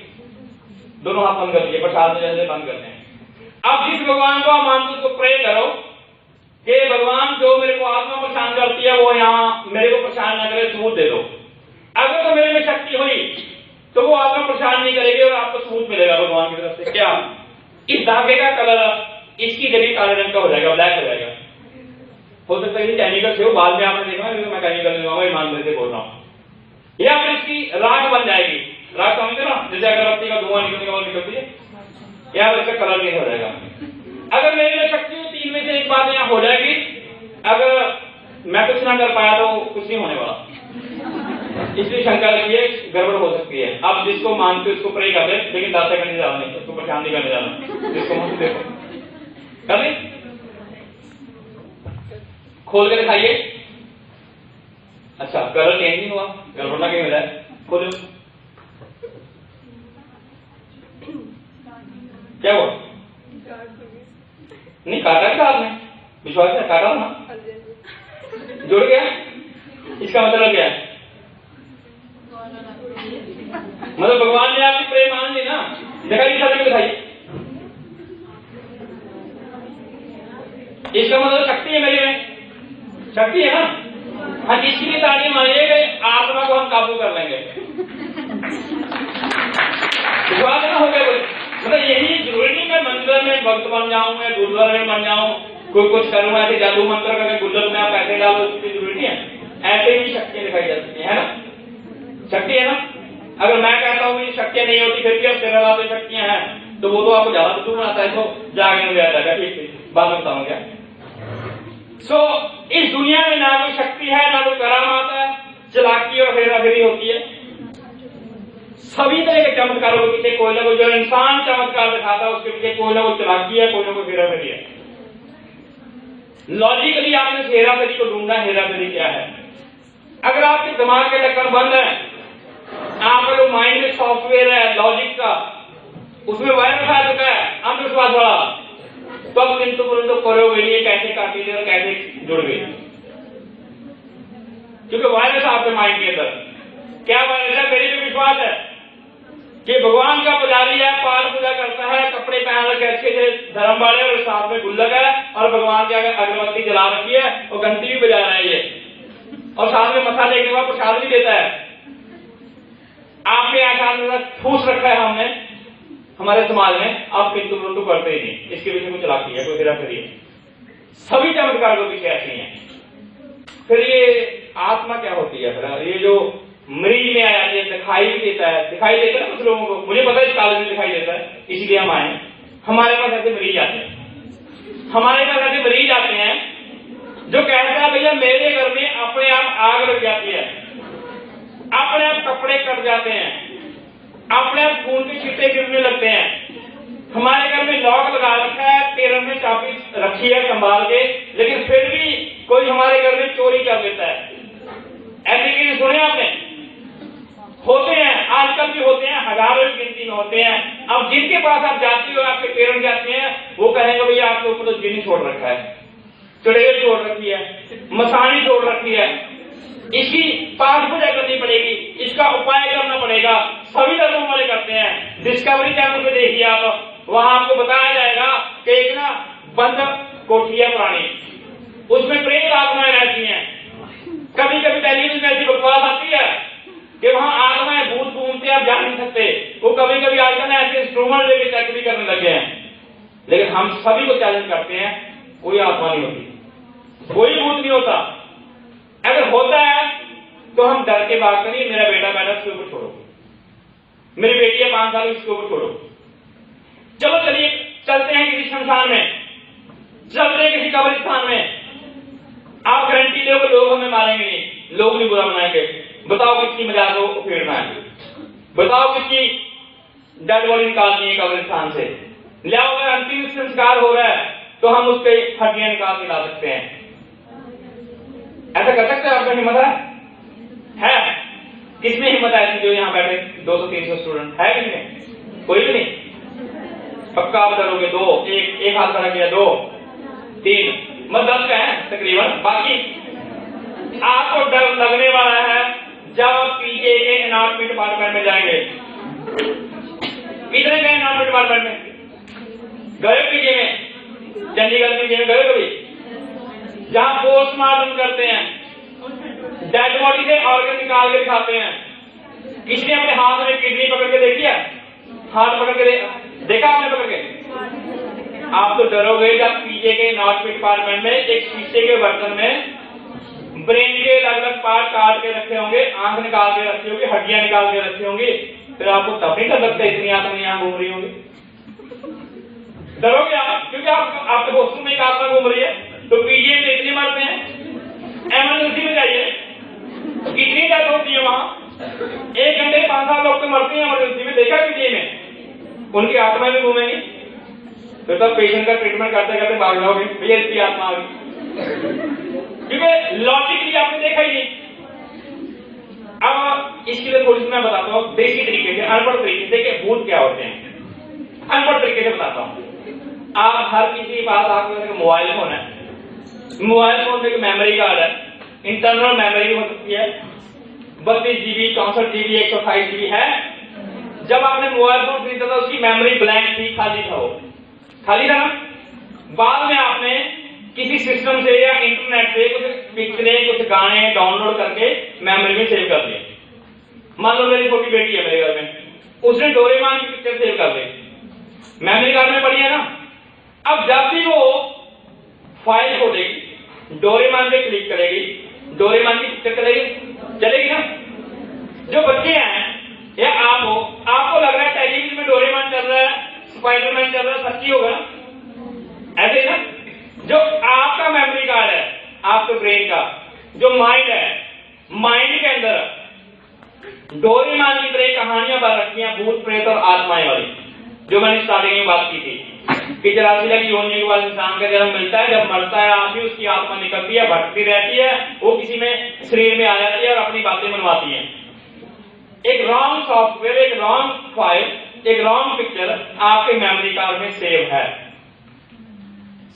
दोनों हाथ बंद कर दिए, प्रसाद में जैसे बंद करते हैं। अब जिस भगवान को आप मानते उसको प्रे करो कि भगवान जो मेरे को आत्मा परेशान करती है, वो यहाँ मेरे को परेशान ना करे, सबूत दे दो। अगर तो मेरे में शक्ति हुई तो वो आत्मा परेशान नहीं करेगी और आपको सबूत मिलेगा भगवान की तरफ से। क्या? इस धागे का कलर इसकी जगह काले रंग का हो जाएगा, ब्लैक हो जाएगा। हो सकता है केमिकल से हो, बाद में आपने देखा मैं केमिकल लगाऊंगा, ईमानदारी से बोल रहा हूँ। या फिर इसकी राख बन जाएगी। राख समझते ना, जैसे अगरबत्ती का धुआं निकलने वाली निकलती है, या इसका कलर नहीं हो जाएगा। अगर मेरे में शक्ति हो, तीन में से एक बात यहाँ हो जाएगी। अगर मैं कुछ ना कर पाया तो कुछ नहीं होने वाला, इसलिए शंका रखिए, गड़बड़ हो सकती है। आप जिसको मानते हो उसको प्रे कर दे, लेकिन दाता करने जाना नहीं, उसको परेशान नहीं करने जाना। जिसको मानते देखो कर ले, खोल के दिखाइए। अच्छा कलर चेंज नहीं हुआ, गड़बड़ ना कहीं हो जाए। खोलो, क्या हुआ? नहीं काटा क्या आपने? विश्वास है काटा ना, जुड़ गया। इसका मतलब क्या है? मतलब भगवान ने आपकी प्रेम मान ली ना। दिखाइए, सभी दिखाइए। इसका मतलब शक्ति है मेरे में, शक्ति है ना। हाँ, इसलिए ताली मानिए कि आत्मा को हम काबू कर लेंगे। विश्वास ना हो गया कुछ, मतलब यही जरूरी नहीं मैं मंदिर में भक्त बन जाऊं, मैं गुरुद्वारे में बन जाऊं, कोई कुछ करूं, ऐसे जादू मंत्र करके गुल्लक में आप पैसे डालो, उसकी जरूरी नहीं है। ऐसे ही शक्तियां दिखाई जा सकती है ना, शक्ति है ना। अगर मैं कहता हूँ ये शक्तियां नहीं होती फिर भी अब तेरा लाभ शक्तियां हैं, तो वो तो आपको ज्यादा दूर आता है, तो जागे में गया जाएगा। ठीक है, बाद में बताऊँ क्या। इस दुनिया में ना कोई शक्ति है, ना कोई करामात है, चालाकी और हेराफेरी होती है। सभी तरह के चमत्कारों के पीछे कोई ना कोई, जो इंसान चमत्कार दिखाता है उसके पीछे कोई ना कोई चालाकी है, कोई ना कोई हेराफेरी है। लॉजिकली आपने हेराफेरी को ढूंढना, हेराफेरी क्या है। अगर आपके दिमाग के ढक्कन बंद है, आपका जो माइंड में सॉफ्टवेयर है लॉजिक का, उसमें वायरस आ चुका है अंधविश्वास वाला, तो अब किंतु परंतु करोगे नहीं, कैसे काटी और कैसे जुड़ गई, क्योंकि वायरस आपके माइंड के अंदर। क्या वायरस है? मेरे पे विश्वास है कि भगवान का पुजारी है, पाठ पूजा करता है, कपड़े पहन रखे अच्छे से धर्म वाले, और साथ में गुल्लक है, और भगवान की अगरबत्ती जला रखी है, और घंटी भी बजा रहा है ये, और साथ में मथा लेने के बाद प्रसाद भी देता है। आपके आकार ठूस रखा है हमने हमारे समाज में, आप किंतु परंतु करते ही नहीं, इसके पीछे कुछ चलाकी है, कोई हेरा फेरी है। सभी चमत्कार को पीछे ऐसे ही है। फिर ये आत्मा क्या होती है? फिर ये जो मरीज में आया, ये दिखाई भी देता है, दिखाई देता है ना कुछ लोगों को, मुझे पता है इस कॉलेज में दिखाई देता है, इसलिए हम आए। हमारे पास ऐसे मरीज आते हैं, हमारे पास ऐसे मरीज आते हैं जो कहते हैं भैया मेरे घर में अपने आप आग लग जाती है, अपने आप कपड़े कट जाते हैं, अपने आप खून के छींटे गिरने लगते हैं, हमारे घर में लॉक लगा रखा है, पैरों में चाबी रखी है संभाल के, लेकिन फिर भी कोई हमारे घर में चोरी कर लेता है। ऐसे किसी सुने आपने? होते हैं, आजकल भी होते हैं, हजारों की गिनती में होते हैं। अब जिनके पास आप जाती हो, आपके पेरेंट्स जाते हैं, वो कहेंगे भैया आपके ऊपर तो जिन्नी छोड़ रखा है, चुड़ैल छोड़ रखी है, मसानी छोड़ रखी है, इसकी पाठ पूजा करनी पड़ेगी, इसका उपाय करना पड़ेगा। सभी धर्मों वाले करते हैं। डिस्कवरी चैनल पे देखिए आप, वहां आपको बताया जाएगा कि एक ना बंद कोठी है पुरानी, उसमें प्रेत आत्माएं रहती हैं। कभी कभी टेलीविजन में ऐसी बकवास आती है कि वहां आत्माएं भूत घूमते, आप जा नहीं सकते। वो कभी कभी आजकल ऐसे इंस्ट्रूमेंट लेके चेक भी करने लगे हैं। लेकिन हम सभी को चैलेंज करते हैं, कोई आत्मा नहीं होती, कोई भूत नहीं होता। अगर होता है तो हम डर के बात करिए, मेरा बेटा बैठा उसके ऊपर छोड़ो, मेरी बेटी है 5 साल उसके ऊपर छोड़ो। चलो चलिए चलते हैं किसी शमशान में, चलते हैं किसी कब्रिस्तान में। आप गारंटी लो कि लोग हमें मारेंगे नहीं, लोग नहीं बुरा बनाएंगे। बताओ किसकी मजाक को उखेड़ना है, बताओ किसकी डेड बॉडी निकालनी है कब्रिस्तान से। लियाओ, अगर अंतिम संस्कार हो रहा है तो हम उसके हड्डियां निकाल के ला सकते हैं। ऐसा कर सकते हैं? आपको हिम्मत है? किसमें हिम्मत है जो यहाँ बैठे 200-300 स्टूडेंट है? किसमें? कोई भी नहीं। पक्का आप करोगे? 2, एक हाथ खड़ा किया, 2, 3, मतलब 10 का है तकरीबन। बाकी आपको डर लगने वाला है जब पीजे के एनाटॉमी डिपार्टमेंट में जाएंगे। कितने गए एनाटॉमी डिपार्टमेंट में? गए पीजे में? चंडीगढ़ पीजे में गए कभी? जहां पोस्टमार्टम करते हैं, डेड बॉडी से ऑर्गन निकाल के दिखाते हैं। किसने अपने हाथ में किडनी पकड़ के देखी है? हाथ पकड़ के देखा आपने पकड़ के? आप तो डरोगे जब पीजे के एनाटॉमी डिपार्टमेंट में एक शीशे के बर्तन में ब्रेन के अलग अलग पार्ट काट के रखे होंगे, आंख निकाल के रखी होगी, हड्डियां निकाल के रखी होंगी, फिर आपको तब नहीं कर सकता इतनी आत्मा यहां घूम रही होगी। डरोगे आप? क्योंकि आपके दोस्तों में एक आत्मा घूम रही है। तो पीजे में इतने मरते हैं, एमरजेंसी में जाइए कितनी डेथ होती है वहां, 1 घंटे 5-7 लोग तो मरते हैं एमरजेंसी में। देखा पीजे में? उनकी आत्मा भी घूमेंगी। फिर तब पेशेंट का ट्रीटमेंट करते करते भाग जाओगे, भैया इसकी आत्मा आ गई, क्योंकि लॉजिकली आपने देखा ही नहीं। अब इसके लिए थोड़ी सी मैं बताता हूँ देसी तरीके से, अनपढ़ तरीके से कि भूत क्या होते हैं। अनपढ़ तरीके से बताता हूँ। आप हर किसी के पास आपके मोबाइल फोन है, मोबाइल फोन में मेमोरी कार्ड है, इंटरनल मेमोरी हो सकती है 32 GB, 64 GB, 128 GB है। जब आपने मोबाइल फोन खरीदा था उसकी मेमोरी ब्लैंक थी, खाली था, वो खाली था ना। बाद में आपने किसी सिस्टम से या इंटरनेट से कुछ पिक्चरें, कुछ गाने डाउनलोड करके मेमोरी में सेव कर लिए। मान लो मेरी छोटी बेटी है मेरे घर में, उसने डोरेमोन की पिक्चर सेव कर ली, मेमोरी कार्ड में पड़ी है ना। अब जब भी वो फाइल खोलेगी, डोरेमोन पे क्लिक करेगी, डोरेमोन की पिक्चर चलेगी ना। जो बच्चे हैं या आप हो, आपको लग रहा है टेलीविजन में डोरेमोन चल रहा है, स्पाइडरमैन चल रहा है, सच्ची होगा ऐसे ना। जो आपका मेमोरी कार्ड है, आपके ब्रेन का जो माइंड है, माइंड के अंदर डोरेमोन की तरह कहानियां भर रखी हैं, भूत प्रेत और आत्माएं वाली, जो मैंने स्टार्टिंग में बात की थी कि 84 लाख योनि के बाद इंसान का जन्म मिलता है, जब मरता है आदमी उसकी आत्मा निकलती है, भटकती रहती है, वो किसी में शरीर में आ जाती है और अपनी बातें मनवाती है। एक रॉन्ग सॉफ्टवेयर, एक रॉन्ग फाइल, एक रॉन्ग पिक्चर आपके मेमोरी कार्ड में सेव है,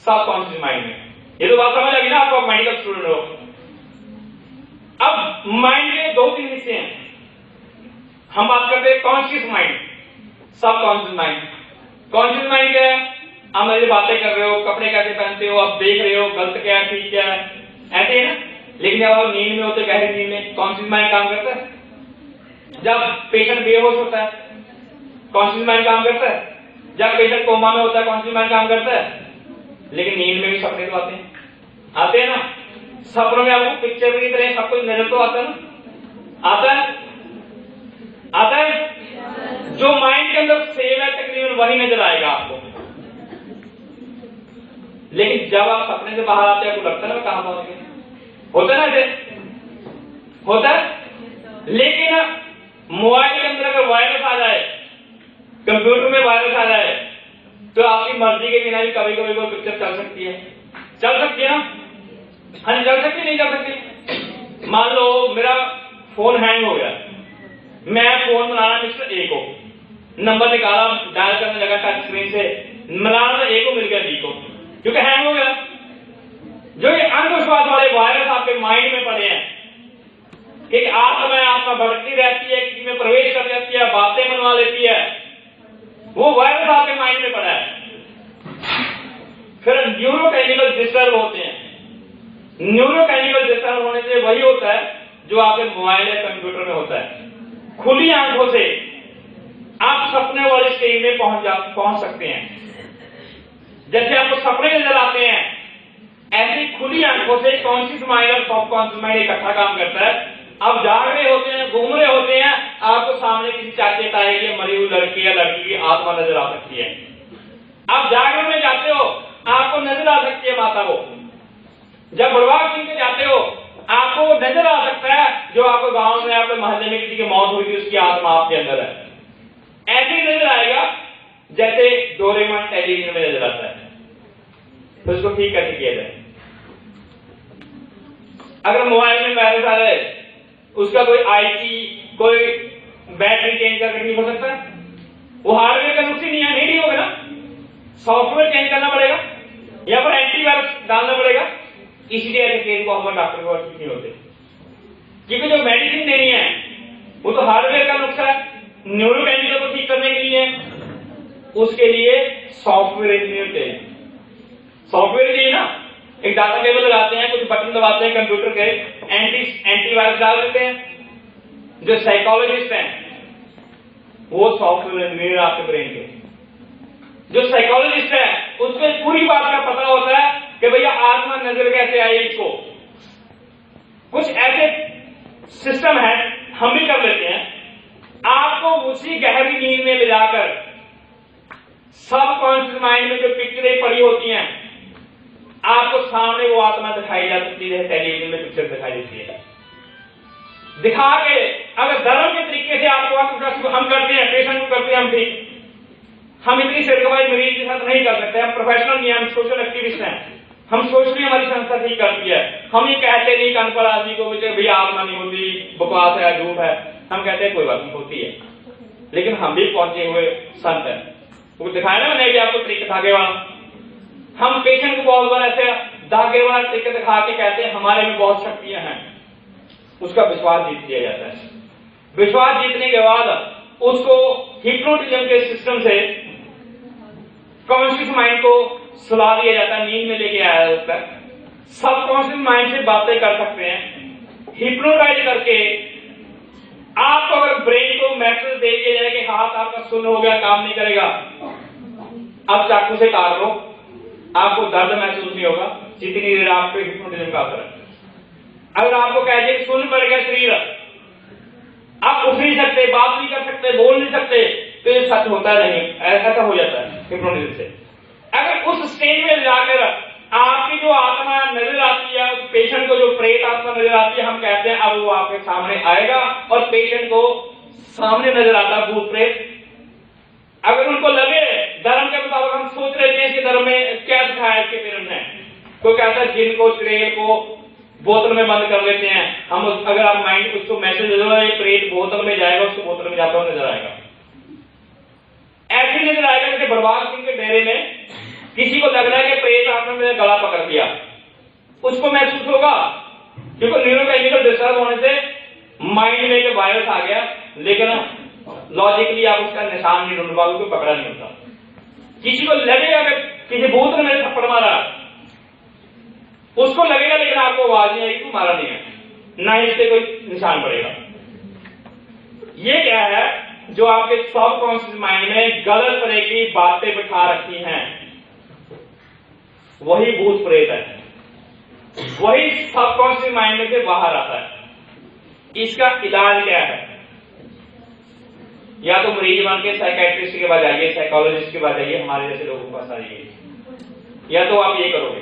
सबकॉन्शियस माइंड में। ये तो बात समझ लगी ना आपको, मेडिकल स्टूडेंट हो। अब माइंड के 2-3 हिस्से हैं। हम बात करते हैं conscious mind, subconscious mind. Conscious mind क्या है? आप मेरी बातें कर रहे हो, कपड़े कैसे पहनते हो, आप देख रहे हो गलत क्या है ठीक क्या है, ऐसे है ना। लेकिन जब आप नींद में होते, गहरी नींद में, कॉन्शियस माइंड काम करता है? जब पेशेंट बेहोश होता है कॉन्शियस माइंड काम करता है, जब पेशेंट कोमा में होता है कॉन्शियस माइंड काम करता है, लेकिन नींद में भी सपने तो आते हैं ना। सपनों में आपको पिक्चर की तरह सब कुछ नजर तो आता है ना, आता है। जो माइंड के अंदर सेव है तकरीबन वही नजर आएगा आपको। लेकिन जब आप सपने से बाहर आते हैं आपको लगता है ना कहां पहुंच गए, होता है ना ऐसे, होता है। लेकिन मोबाइल के अंदर अगर वायरस आ जाए, कंप्यूटर में वायरस आ जाए, तो आपकी मर्जी के बिना भी कभी कभी कोई पिक्चर चल सकती है, चल सकती है ना। हाँ चल सकती, नहीं चल सकती। मान लो मेरा फोन हैंग हो गया, मैं फोन बनाना मिस्टर ए को, नंबर निकाला, डायल करने लगा टच स्क्रीन से, मिलाना ए को मिल गया बी को, क्योंकि हैंग हो गया। जो ये अंधविश्वास वाले वायरस आपके माइंड में पड़े हैं कि आत्मा भटकती रहती है, किसी में प्रवेश कर जाती है, बातें मनवा लेती है, वो वायरस आपके माइंड में पड़ा है। फिर न्यूरोकेमिकल डिस्टर्ब होते हैं। न्यूरोकेमिकल डिस्टर्ब होने से वही होता है जो आपके मोबाइल या कंप्यूटर में होता है। खुली आंखों से आप सपने वाले स्टेज में पहुंच सकते हैं। जैसे आपको सपने नजर आते हैं, ऐसी खुली आंखों से कॉन्शियस माइंड और सब कॉन्शियस माइंड इकट्ठा काम करता है। आप जाग रहे होते हैं, घूम रहे होते हैं, आपको सामने किसी चाचे ताए की मरी हुई लड़की या लड़की की आत्मा नजर आ सकती है। आप जागरण में जाते हो, आपको नजर आ सकती है माता को। जब बड़वाग सिंह के जाते हो, आपको नजर आ सकता है जो आपको गांव में, आपके मोहल्ले में किसी की मौत हुई थी, उसकी आत्मा आपके अंदर है। ऐसे ही नजर आएगा जैसे डोरेमोन टेलीविजन में नजर आता है। तो उसको ठीक कैसे किया जाए? अगर मोबाइल में वायरस आ जाए, उसका कोई आईसी, कोई बैटरी चेंज करके ठीक हो सकता है? वो हार्डवेयर का नुकसान नहीं है, नहीं होगा ना। सॉफ्टवेयर चेंज करना पड़ेगा या फिर एंटीवायरस डालना पड़ेगा। इसलिए ऐसे केस को हम डॉक्टर को ठीक नहीं होते, क्योंकि जो मेडिसिन देनी है वो तो हार्डवेयर का नुकसान है, न्यूरोकेमिकल को ठीक करने के लिए, उसके लिए सॉफ्टवेयर इंजीनियर चाहिए। सॉफ्टवेयर चाहिए ना। एक डाटा टेबल लगाते हैं, कुछ बटन दबाते हैं कंप्यूटर के, एंटीवायरस डाल देते हैं। जो साइकोलॉजिस्ट हैं वो सॉफ्टवेयर इंजीनियर आपके ब्रेन के। जो साइकोलॉजिस्ट है उसको पूरी बात का पता होता है कि भैया आत्मा नजर कैसे आई इसको। कुछ ऐसे सिस्टम है हम भी कर लेते हैं, आपको उसी गहरी नींद में ले जाकर सब कॉन्शियस माइंड में जो पिक्चरें पड़ी होती हैं, आपको सामने वो आत्मा दिखाई जा सकती है। टेलीविजन में पिक्चर दिखाई देती है, दिखा के अगर धर्म के तरीके से आपको हम करते हैं, पेशेंट को करते हैं हम ठीक। हम इतनी सिरकबाई मरीज के साथ नहीं कर सकते, हम प्रोफेशनल नहीं, हम सोशल एक्टिविस्ट हैं। हम सोचते हैं हमारी संस्था ठीक करती है, हम ये कहते नहीं कान पर आदमी को भैया आत्मा नहीं होती, बकवास है, झूठ है। हम कहते हैं कोई बात नहीं, होती है। लेकिन हम भी पहुंचे हुए संत हैं, वो दिखाया ना मैंने भी आपको तरीके धागे वाला। हम पेशेंट को बहुत बार ऐसे धागे वाला तरीके दिखा के कहते हैं हमारे में बहुत शक्तियां हैं, उसका विश्वास जीत लिया जाता है। विश्वास जीतने के बाद उसको हिप्नोटिज्म के सिस्टम से कॉन्शियस माइंड को सुला दिया जाता है, नींद में लेके आया जाता है। सबकॉन्शियस माइंड से बातें कर सकते हैं। हिप्नोटाइज करके आपको अगर ब्रेन को मैसेज दे दिया जाए कि हाथ आपका सुन्न हो गया, काम नहीं करेगा, अब चाकू से काट लो, आपको दर्द महसूस नहीं होगा जितनी देर आपको हिप्नोटिज्म का असर है। अगर आपको कह दिए सुन्न पड़ गया शरीर, आप उठ नहीं सकते, बात नहीं कर सकते, बोल नहीं सकते, तो ये सच होता नहीं, ऐसा हो जाता है हिप्नोटिज्म से। अगर उस स्टेज में जाकर आपकी जो आत्मा नजर आती है, उस पेशेंट को जो प्रेत आत्मा नजर आती है, हम कहते हैं अब वो आपके सामने आएगा और पेशेंट को सामने नजर आता है भूत प्रेत। अगर उनको लगे धर्म के मुताबिक, हम सोच रहे थे कि धर्म में क्या दिखाया इसके पेरेंट्स ने, कोई कहता है जिन को चुड़ैल को बोतल में बंद कर लेते हैं हम। अगर आप माइंड उसको मैसेज दे दो ये प्रेत बोतल में जाएगा, उसको बोतल में जाता हुआ नजर आएगा। ऐसे नजर आएगा जैसे बड़वाग सिंह के डेरे में किसी को लग रहा है कि प्रेत आपने मेरा गला पकड़ लिया, उसको महसूस होगा, क्योंकि न्यूरोकेमिकल डिस्टर्ब होने से माइंड में एक वायरस आ गया। लेकिन लॉजिकली आप उसका निशान नहीं ढूंढ पाओगे, पकड़ा नहीं होता। किसी को लगेगा कि किसी भूत ने मेरे थप्पड़ मारा, उसको लगेगा, लेकिन आपको आवाज नहीं आएगी, मारा नहीं है, ना इससे कोई निशान पड़ेगा। ये क्या है जो आपके सबकॉन्शियस माइंड में गलत तरह की बातें बिठा रखी हैं, वही भूत प्रेत है, वही सबकॉन्शियस माइंड में से बाहर आता है। इसका इलाज क्या है? या तो मरीज बन के साइकेट्रिस्ट के पास जाइए, साइकोलॉजिस्ट के पास जाइए, हमारे जैसे लोगों के पास आइए, या तो आप ये करोगे,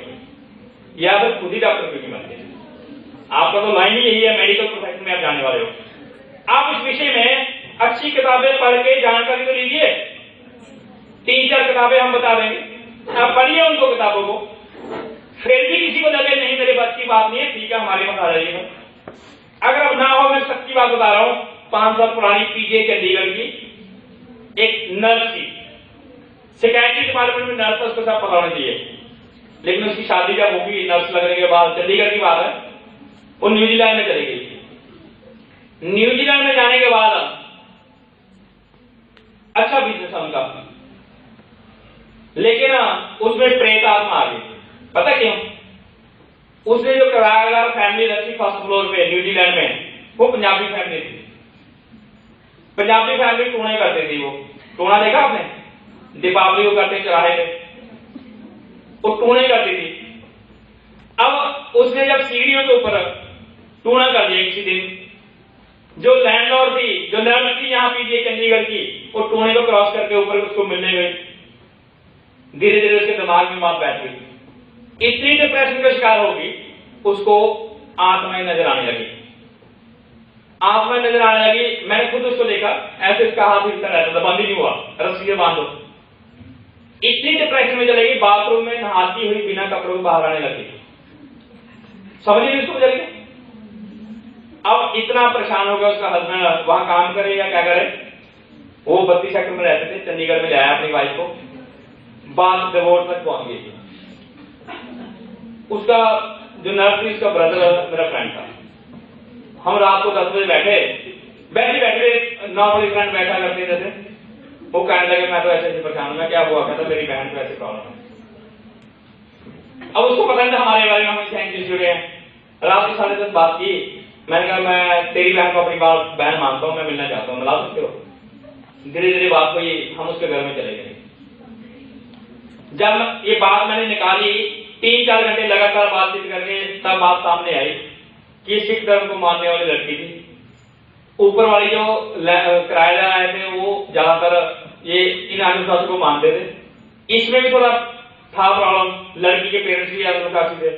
या फिर खुद ही डॉक्टर क्यों नहीं बनते। आपका तो लाइन ही यही है, मेडिकल प्रोफेशन में आप जाने वाले हो। आप इस विषय में अच्छी किताबें पढ़ के जानकारी तो लीजिए, 3-4 किताबें हम बता देंगे, आप पढ़िए उनको किताबों को। फिर भी किसी को लगे नहीं मेरे बस की बात नहीं है, ठीक है हमारे पास आ जाइएगा। अगर अब ना हो, मैं सच्ची बात बता रहा हूं, 5 साल पुरानी पीजीआई चंडीगढ़ की एक नर्स थी, सिक्योरिटी डिपार्टमेंट में नर्स, उसको सब पता होना चाहिए, लेकिन उसकी शादी जब होगी नर्स लगने के बाद, चंडीगढ़ की बात है, वो न्यूजीलैंड में चली गई। न्यूजीलैंड में जाने के बाद अच्छा बिजनेस है उनका, लेकिन उसमें प्रेत आत्मा आ गई। पता क्यों? उसने जो किराएदार फैमिली रखी फर्स्ट फ्लोर पे न्यूजीलैंड में, वो पंजाबी फैमिली थी। पंजाबी फैमिली टूणे करती थी। वो टूणा देखा आपने? दीपावली को करते चढ़ाए थे, वो टूणे करती थी। अब उसने जब सीढ़ियों के ऊपर टूणा कर दिया किसी दिन, जो लैंडलॉर्ड थी, जो नर्स थी यहाँ पीजीआई चंडीगढ़ की, वो टूणे को क्रॉस करके ऊपर उसको मिलने गई। धीरे धीरे उसके दिमाग में बात बैठ गई, इतनी डिप्रेशन का शिकार होगी, उसको आत्माएं नजर आने लगी, आत्माएं नजर आने लगी। मैंने खुद उसको देखा, ऐसे इसका हाथ हिलता रहता था, बंद ही नहीं हुआ, रस्सी से बांधो। इतनी डिप्रेशन में चलेगी, बाथरूम में नहाती हुई बिना कपड़ों के बाहर आने लगी। समझ नहीं उसको चलेगी। अब इतना परेशान हो गया उसका हस्बैंड, वहां काम करे या क्या करे, वो 32 सेक्टर में रहते थे, चंडीगढ़ में लाया अपनी वाइफ को, बात डिवोर्स तक पहुंच गई। उसका जो नर्स थी, उसका ब्रदर मेरा फ्रेंड था। हम रात को 10 बजे बैठे नॉर्मली फ्रेंड बैठा करते थे। वो कहने लगे मैं तो ऐसे परेशान हूं। मैं क्या हुआ? कहता मेरी बहन को ऐसे प्रॉब्लम है। अब उसको पता नहीं था हमारे बारे में, हम साइंटिस्ट जुड़े हैं। रात को 10:30 बात की, मैंने कहा मैं तेरी बहन को अपनी बहन मानता हूं, मैं मिलना चाहता हूं, मिला सकते हो? धीरे धीरे बात हुई, हम उसके घर में चले गए। जब ये बात मैंने निकाली, 3-4 घंटे लगातार बातचीत करके तब बात सामने आई कि सिख धर्म को मानने वाली लड़की थी। ऊपर वाली जो किराएदार आए थे वो ज्यादातर ये इन अनुशासन को मानते थे। इसमें भी थोड़ा था प्रॉब्लम, लड़की के पेरेंट्स भी अनुशासी थे।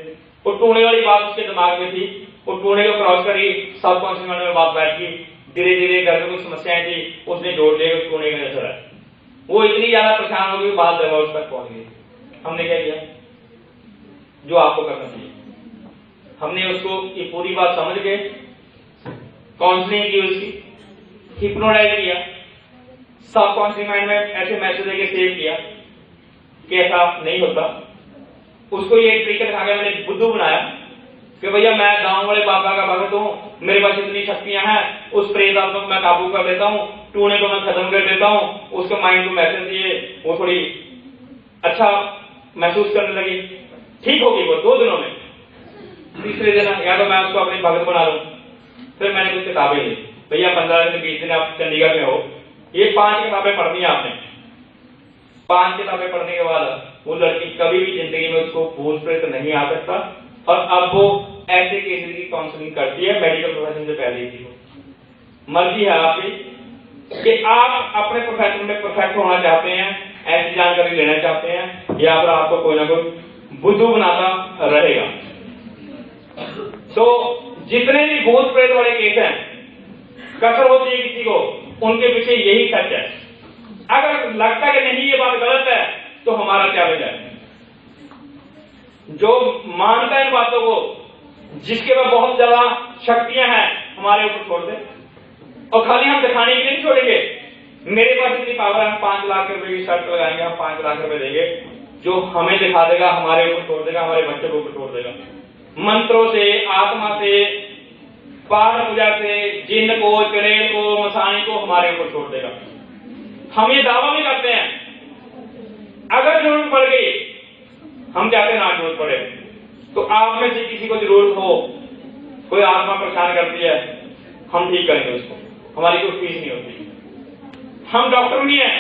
वो टूणे वाली बात उसके दिमाग में थी, वो टूणे को क्रॉस करी, सबकॉन्शियस माइंड में बात बैठ गई। धीरे धीरे घर में कुछ समस्याएं थी, उसने जोड़ लिया उस टूणे का असर है। वो इतनी ज्यादा परेशान हो गई, बात डिवोर्स तक पहुंच गई। हमने क्या किया जो आपको करना चाहिए, हमने उसको ये पूरी बात समझ के काउंसलिंग की, उसकी हिप्नोटाइज किया, सबकॉन्शियस माइंड में ऐसे मैसेज देके सेव किया कि ऐसा नहीं होता। उसको ये ट्रिक दिखा के मैंने बुद्धू बनाया कि भैया मैं गांव वाले बाबा का भगत हूँ, मेरे पास इतनी शक्तियां हैं, उस प्रेत आत्मा को मैं काबू कर देता हूँ, टूने को मैं खत्म कर देता हूँ। उसके माइंड को मैसेज दिए, वो थोड़ी अच्छा महसूस करने लगी, ठीक हो गई वो 2 दिनों में। तीसरे दिन या तो मैं उसको अपने भगत बना लूं। फिर मैंने कुछ किताबें ली, भैया 15 से 20 दिन आप चंडीगढ़ में हो, ये 5 किताबें पढ़नी है आपने। 5 किताबें पढ़ने के बाद वो लड़की कभी भी जिंदगी में उसको भूत प्रेत नहीं आ सकता, और अब वो ऐसे केसेस की काउंसलिंग करती है मेडिकल प्रोफेशन से पहले ही। मर्जी है आपकी कि आप अपने प्रोफेशन में परफेक्ट होना चाहते हैं, ऐसी जानकारी लेना चाहते हैं, या फिर आपको कोई ना कोई बुद्धू बनाता रहेगा। तो जितने भी भूत प्रेत वाले केस हैं, कसर होती है किसी को, उनके पीछे यही सच है। अगर लगता है कि नहीं ये बात गलत है, तो हमारा क्या वजह है? जो मानता है इन बातों को, जिसके पास बहुत ज्यादा शक्तियां हैं, हमारे ऊपर छोड़ दे, और खाली हम दिखाने के लिए नहीं छोड़ेंगे। मेरे पास इतनी पावर है, हम 5 लाख रुपए की शर्त लगाएंगे, हम 5 लाख रुपए देंगे, जो हमें दिखा देगा, हमारे ऊपर छोड़ देगा, हमारे बच्चों को ऊपर छोड़ देगा। मंत्रों से, आत्मा से, पाठ पूजा से, जिन्न को, चुड़ैल को, मसानी को हमारे ऊपर छोड़ देगा। हम ये दावा भी करते हैं, अगर जरूरत पड़ गई, हम चाहते हैं ना जरूरत पड़े, तो आप में से किसी को जरूरत हो, कोई आत्मा परेशान करती है, हम ठीक करेंगे उसको। हमारी कोई फीस नहीं होती। हम डॉक्टर नहीं है,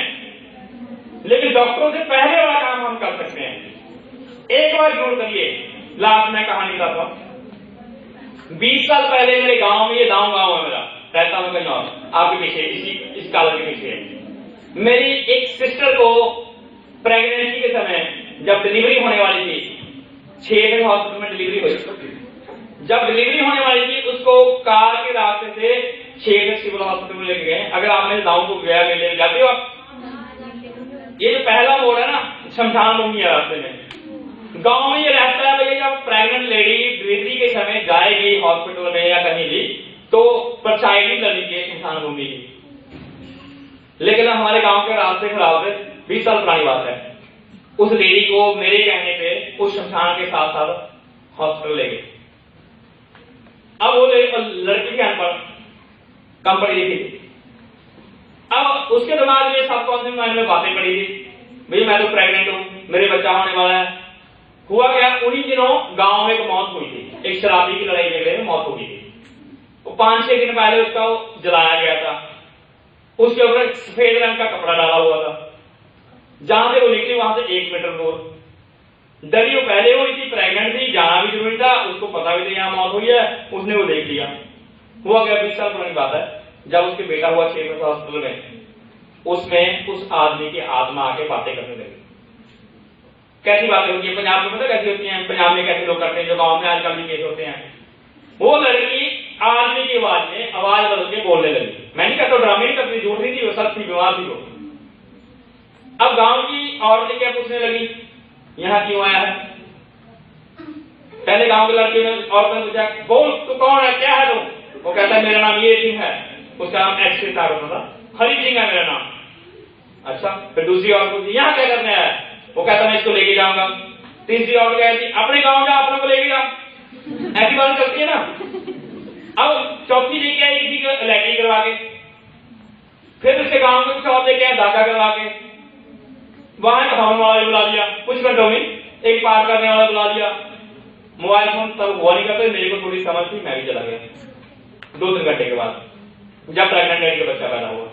लेकिन डॉक्टरों से पहले वाला काम हम कर सकते हैं। एक बार जरूर करिए। लास्ट में कहानी बताता हूं। 20 साल पहले मेरे गांव में, ये गांव है मेरा, रहता हूं कहीं और, आपके पीछे इस कॉलेज के पीछे, मेरी एक सिस्टर को प्रेगनेंसी के समय जब डिलीवरी होने वाली थी, 6 दिन हॉस्पिटल में डिलीवरी हुई। जब डिलीवरी होने वाली थी उसको कार के रास्ते से 6 दिन सिविल हॉस्पिटल में लेके गए। अगर आप मेरे गांव को गया मेले में जाते हो आप, ये जो पहला मोड़ है ना, शमशान भूमि है रास्ते में, गांव में ये रहता है भैया, जब प्रेग्नेंट लेडी डिलीवरी के समय जाएगी हॉस्पिटल में या कहीं भी, तो परछाई कर लीजिए शमशान भूमि की। लेकिन हमारे गांव के रास्ते खराब है, 20 साल पुरानी बात है। उस लेडी को मेरे कहने पे उस शमशान के साथ साथ हॉस्पिटल ले गए। अब वो लड़की थी अनपढ़, कम पढ़ी लिखी थी। अब उसके दिमाग में सब कॉन्सेप्ट माइंड में बातें पड़ी थी, भैया मैं तो प्रेग्नेंट हूं, मेरे बच्चा होने वाला है। हुआ क्या, उन्हीं दिनों गांव में एक मौत हुई थी, एक शराबी की लड़ाई झगड़े में मौत हो गई थी। वो 5-6 दिन पहले उसका जलाया गया था। उसके ऊपर सफेद रंग का कपड़ा डाला हुआ था। जहां से वो निकली वहां से 1 मीटर दूर। डरी वो पहले हुई थी, प्रेग्नेंट थी, जाना भी जरूरी था, उसको पता भी था यहाँ मौत हुई है, उसने वो देख लिया। हुआ क्या, 20 साल पुरानी बात है, जब उसके बेटा हुआ 6 महीने हॉस्पिटल में, उसमें उस आदमी की आत्मा आके बातें करने लगी। कैसी बातें होती है पंजाब में, पता कैसी होती हैं? पंजाब में कैसे लोग करते हैं, जो गांव में आजकल भी केस होते हैं। वो लड़की आदमी की आवाज में आवाज बदल के बोलने लगी। मैं नहीं कहता ड्रामे नहीं करती, झूठ नहीं थी, वो सच थी, बीमार थी वो। अब गांव की औरतें क्या पूछने लगी, यहाँ क्यों आया है? पहले गांव के लड़के ने औरतों ने पूछा, बोल तू कौन है, क्या है तू? वो कहता है मेरा नाम ये सिंह है। उसका नाम एक्स होता था, हरि सिंह है मेरा नाम। अच्छा, फिर दूसरी औरत पूछी, यहाँ क्या करने आया? वो कहता मैं इसको लेके जाऊंगा। तीसरी औरत कहती अपने गांव जा, अपने को लेके जा। ऐसी बात चलती है ना। अब चौथी लेके आई किसी को इलेक्ट्री करवा के, फिर उसके गांव में कुछ और लेके आए दाका करवा के, वहां हवन वाला बुला दिया, कुछ घंटों में एक पार करने वाला बुला दिया। मोबाइल फोन तब हुआ नहीं करते, मेरे को थोड़ी समझ थी, मैं भी चला गया 2-3 घंटे के बाद, जब प्रेग्नेंट लेडी का बच्चा पैदा हुआ।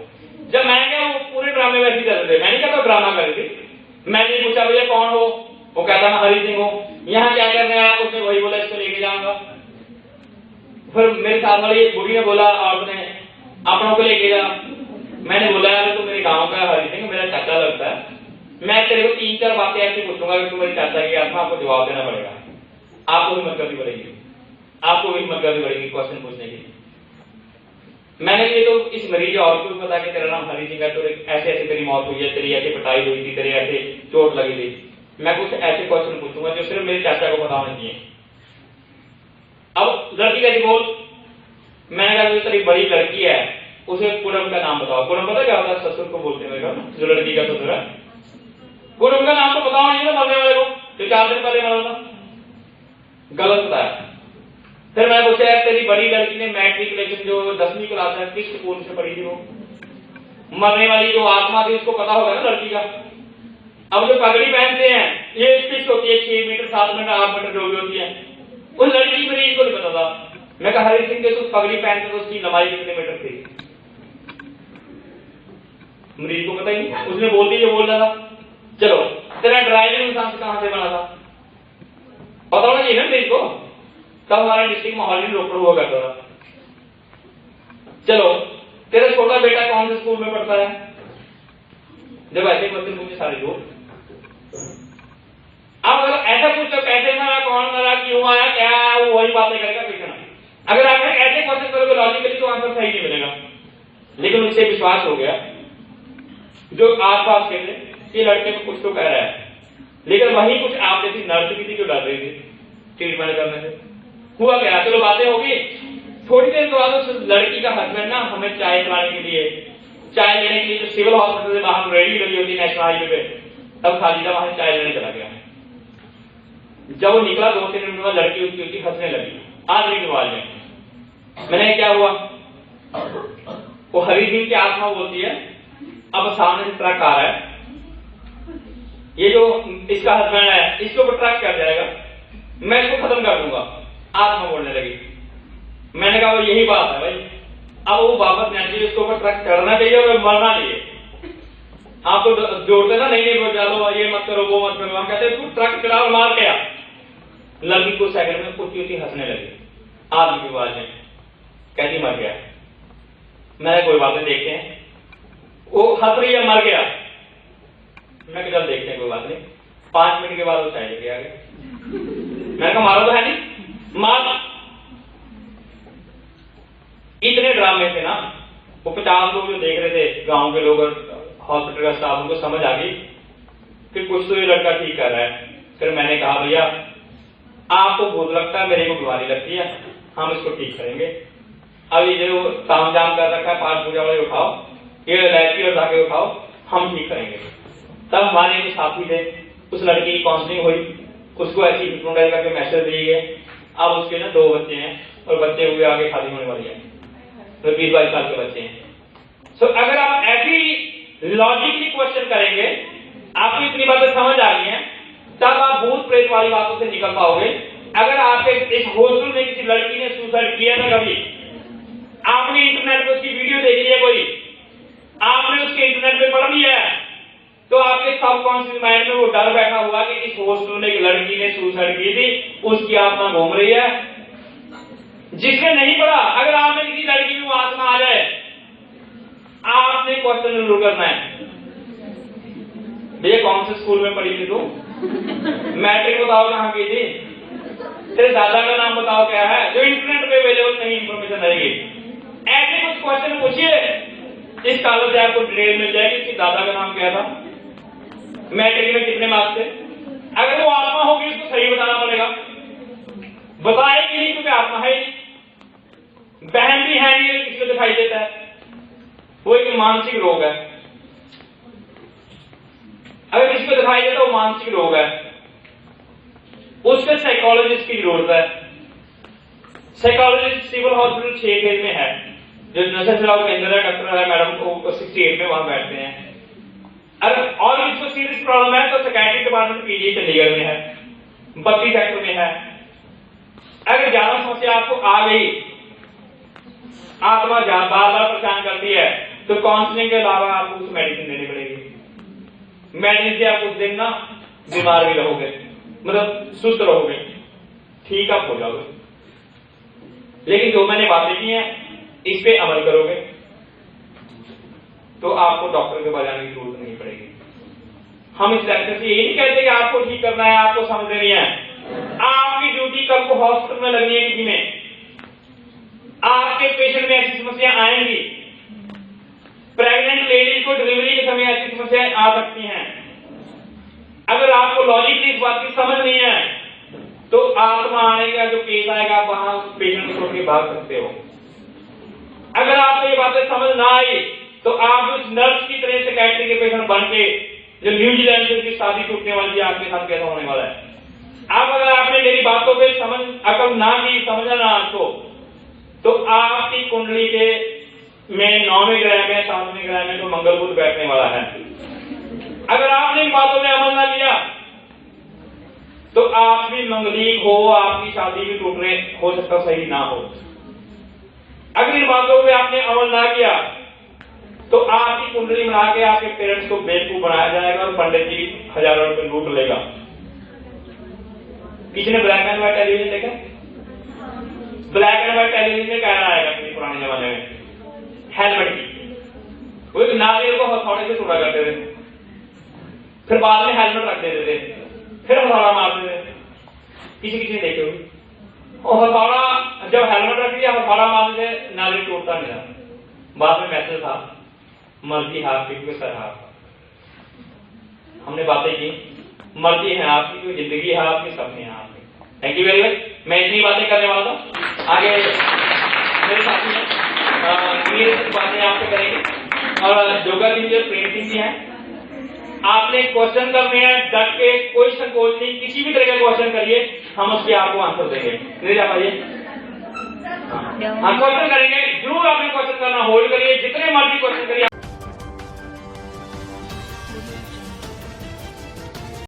जब मैं गया वो पूरे ड्रामे वैसे ही चल रहे थे, मैं नहीं कहता ड्रामा कर रही थी। मैंने पूछा भैया कौन हो? वो कहता मैं हरि सिंह हूँ। यहाँ क्या करने आया? उसने वही बोला इसको लेके जाऊंगा। फिर मेरे साथ वाली बुढ़ी ने बोला, औरत ने, अपनों को लेके जा। मैंने बोला यार तो मेरे गांव का हरि सिंह मेरा चाचा लगता है, मैं तेरे को 3-4 बातें ऐसी पूछूंगा कि तू मेरी चाचा की आत्मा, आपको जवाब देना पड़ेगा। आपको हिम्मत करनी पड़ेगी, आपको हिम्मत करनी पड़ेगी क्वेश्चन पूछने की। मैंने ये तो इस मरीज औरत को पता कि तेरा नाम हरि सिंह है, तो ऐसे ऐसे तेरी मौत हुई है, तेरी ऐसे पिटाई हुई थी, तेरे ऐसे चोट लगी थी। मैं कुछ ऐसे क्वेश्चन पूछूंगा जो सिर्फ मेरे चाचा को पता होना चाहिए। अब लड़की कहती बोल। मैंने कहा तेरी बड़ी लड़की है, उसे पूनम का नाम बताओ। पूनम पता क्या होता है? ससुर को बोलते हैं, जो लड़की का ससुर है। पूनम का नाम तो बताओ नहीं ना मरने वाले को, जो 4 दिन पहले मरा था। गलत बताया। फिर मैं पूछा यार तेरी बड़ी लड़की ने मैट्रिकुलेशन जो 10वीं क्लास है किस स्कूल से पढ़ी थी? वो मरने वाली जो आत्मा थी उसको पता होगा ना लड़की का। अब जो पगड़ी पहनते हैं ये फिक्स होती है, 6 मीटर 7 मीटर 8 मीटर जो भी होती है, उस लड़की मरीज को नहीं पता था। मैं कहा हरि सिंह के तो पगड़ी पहनते तो उसकी लंबाई कितने मीटर थी? मरीज को पता ही नहीं, उसने बोल दी जो बोल रहा था। चलो तेरा ड्राइविंग लाइसेंस कहां से बना था? पता होना चाहिए ना मरीज को। तब हमारा डिस्ट्रिक्ट माहौल में रोकड़ हुआ करता था। चलो तेरा छोटा बेटा कौन से स्कूल में पढ़ता है? जब ऐसे क्वेश्चन पूछे सारे लोग। अब अगर ऐसा पूछो कैसे मरा, कौन मरा, क्यों आया, क्या, वो वही बातें करेगा पीछे। अगर आप ऐसे क्वेश्चन करोगे लॉजिकली तो आंसर सही नहीं मिलेगा। लेकिन उससे विश्वास हो गया जो आसपास के थे कि लड़के को कुछ तो कह रहा है, लेकिन वही कुछ आप जैसी नर्स भी थी जो डर रही थी ट्रीटमेंट करने से। हुआ क्या, चलो बातें होगी। थोड़ी देर के बाद उस लड़की का हस्बैंड ना हमें चाय पिलाने के लिए, चाय लेने के लिए जो सिविल हॉस्पिटल से बाहर रेडी लगी होती है नेशनल हाईवे पे, तब खाली था, वहां चाय लेने चला गया। जब वो निकला 2-3 मिनट बाद लड़की उसकी हंसने लगी आदमी की आवाज में। मैंने क्या हुआ? वो हरि सिंह की आत्मा बोलती है अब सामने से ट्रक आ रहा है, ये जो इसका हस्बैंड है इसके ऊपर ट्रक कर जाएगा, मैं इसको खत्म कर दूंगा। आत्मा बोलने लगी। मैंने कहा वो यही बात है भाई, अब वो वापस नहीं चाहिए, उसके ऊपर ट्रक चढ़ना चाहिए और मरना चाहिए। आप तो जोड़ते ना, नहीं वो चलो ये मत करो वो मत करो, हम कहते तू ट्रक चढ़ा और मार गया। लड़की कुछ सेकंड में उठी उठी हंसने लगी, आदमी की आवाज में, कहती मर गया। मैंने कोई बात नहीं, देखते हैं। वो हंस रही है, मर गया। मैं चल देखते हैं, कोई बात नहीं। 5 मिनट के बाद वो चाय लेके आ गया। मैंने कहा मारो तो है नहीं, मार। इतने ड्रामे थे ना, वो 50 लोग जो देख रहे थे, गांव के लोग और हॉस्पिटल का स्टाफ, उनको समझ आ गई कि कुछ तो ये लड़का ठीक कर रहा है। फिर मैंने कहा भैया आपको भूत लगता है, मेरे को बीमारी लगती है, हम इसको ठीक करेंगे। अब ये जो ताम जाम कर रखा है, पाठ पूजा वाले उठाओ, ये इलायची और धागे उठाओ, हम ठीक करेंगे। तब हमारे जो साथी थे, उस लड़की की काउंसलिंग हुई, उसको ऐसी हिप्नोटाइज करके मैसेज दिए गए। अब उसके ना 2 बच्चे हैं और बच्चे हुए आगे शादी होने वाली है, तो 20-22 साल के बच्चे हैं। सो अगर आप ऐसी लॉजिकली क्वेश्चन करेंगे, आपको इतनी बातें समझ आ गई हैं, तब आप भूत प्रेत वाली बातों से निकल पाओगे। अगर आपके इस हॉस्टल में किसी लड़की ने सुसाइड किया था कभी, आपने इंटरनेट पे उसकी वीडियो देख लिया, कोई आपने उसके इंटरनेट पे पढ़ लिया है, तो आपके सबकॉन्शियस माइंड में वो डर बैठा हुआ कि इस हॉस्टल में एक लड़की ने सुसाइड की थी, उसकी आत्मा घूम रही है। जिसने नहीं पढ़ा, अगर आपने किसी लड़की में वो आत्मा आ जाए, आपने क्वेश्चन जरूर करना है, भैया कौन से स्कूल में पढ़ी थी तू, मैट्रिक बताओ कहां की थी, तेरे दादा का नाम बताओ क्या है, जो इंटरनेट पे अवेलेबल नहीं इंफॉर्मेशन रहेगी। ऐसे कुछ क्वेश्चन पूछिए, इस कॉलेज से आपको डिटेल मिल जाएगी कि दादा का नाम क्या था, मैट्रिक में कितने मार्क्स थे। अगर वो आत्मा होगी उसको सही बताना पड़ेगा, बताएगी नहीं क्योंकि आत्मा है। बहन भी है नहीं, किसको दिखाई देता है, वो एक मानसिक रोग है। अगर किसी को दिखाई देता है वो मानसिक रोग है, उसके साइकोलॉजिस्ट की जरूरत है। साइकोलॉजिस्ट सिविल हॉस्पिटल 6 फेज में है, जो नशा छुड़ाऊ केंद्र है, डॉक्टर है मैडम को 68 में वहां बैठते हैं। अगर और इसको सीरियस प्रॉब्लम है तो साइकियाट्रिक डिपार्टमेंट पीजी चंडीगढ़ में है, 32 सेक्टर में है। अगर ज्यादा समस्या आपको आ गई, आत्मा बार बार परेशान करती है, तो काउंसलिंग के अलावा आपको कुछ मेडिसिन देनी पड़ेगी। मेडिसिन से आप कुछ दिन ना बीमार भी रहोगे, मतलब सुस्त रहोगे, ठीक आप हो जाओगे। लेकिन जो मैंने बातें की हैं इस पे अमल करोगे तो आपको डॉक्टर के पास जाने की जरूरत नहीं पड़ेगी। हम इस लेक्चर से यही नहीं कहते कि आपको ठीक करना है, आपको समझ लेनी है। आपकी ड्यूटी कल को हॉस्पिटल में लगनी है, किसी में आपके पेशेंट में ऐसी समस्या आएंगी। प्रेग्नेंट लेडीज को डिलीवरी के समय ऐसी समस्याएं आ सकती हैं। अगर आपको लॉजिकली इस बात की समझ नहीं है तो आत्मा आने का जो केस आएगा, आप वहां पेशेंट को छोड़ के भाग सकते हो। अगर आपको ये बातें समझ ना आई तो आप उस नर्स की तरह साइकियाट्री के पेशेंट बन के, जो न्यूजीलैंड से उसकी शादी टूटने वाली है, आपके साथ कैसा होने वाला है। आप अगर आपने मेरी बातों पे समझ अकल ना की, समझा ना आपको, तो आपकी कुंडली के में 9वें ग्रह में, 7वें ग्रह में तो मंगल बुध बैठने वाला है। अगर आपने इन बातों में अमल ना किया तो आप भी मंगलिक हो, आपकी शादी भी टूटने हो सकता, सही ना हो। अगर इन बातों में आपने अमल ना किया तो आपकी कुंडली बना के आपके पेरेंट्स को बेवकूफ बनाया जाएगा और पंडित जी हजारों रुपए लूट लेगा। किसी ने ब्लैक एंड व्हाइट टेलीविजन देखा? ब्लैक एंड व्हाइट टेलीविजन में कहना आएगा किसी पुराने जमाने में, हेलमेट की वो एक नारियल को हथौड़े से तोड़ा करते थे, फिर बाद में हेलमेट रख देते थे, फिर हथौड़ा मारते थे। किसी किसी ने देखे होगी, और हथौड़ा जब हेलमेट रख दिया, हथौड़ा मारते थे, नारियल टूटता नहीं था। बाद में मैसेज था, मर्जी है आपकी क्योंकि सर आपका। हमने बातें की, मर्जी है आपकी क्योंकि जिंदगी है आपकी, सपने हैं आपके। Thank you very much. मैं इतनी बातें करने वाला था, आगे मेरे साथी हैं ये बातें आपसे करेंगे। और योगा की जो प्रिंटिंग भी है, आपने क्वेश्चन करने हैं डट के, कोई संकोच नहीं, किसी भी तरह का क्वेश्चन करिए, हम उसके आपको आंसर देंगे। नहीं जा पाइए, हम क्वेश्चन करेंगे, जरूर आपने क्वेश्चन करना, होल्ड करिए, जितने मर्जी क्वेश्चन करिए।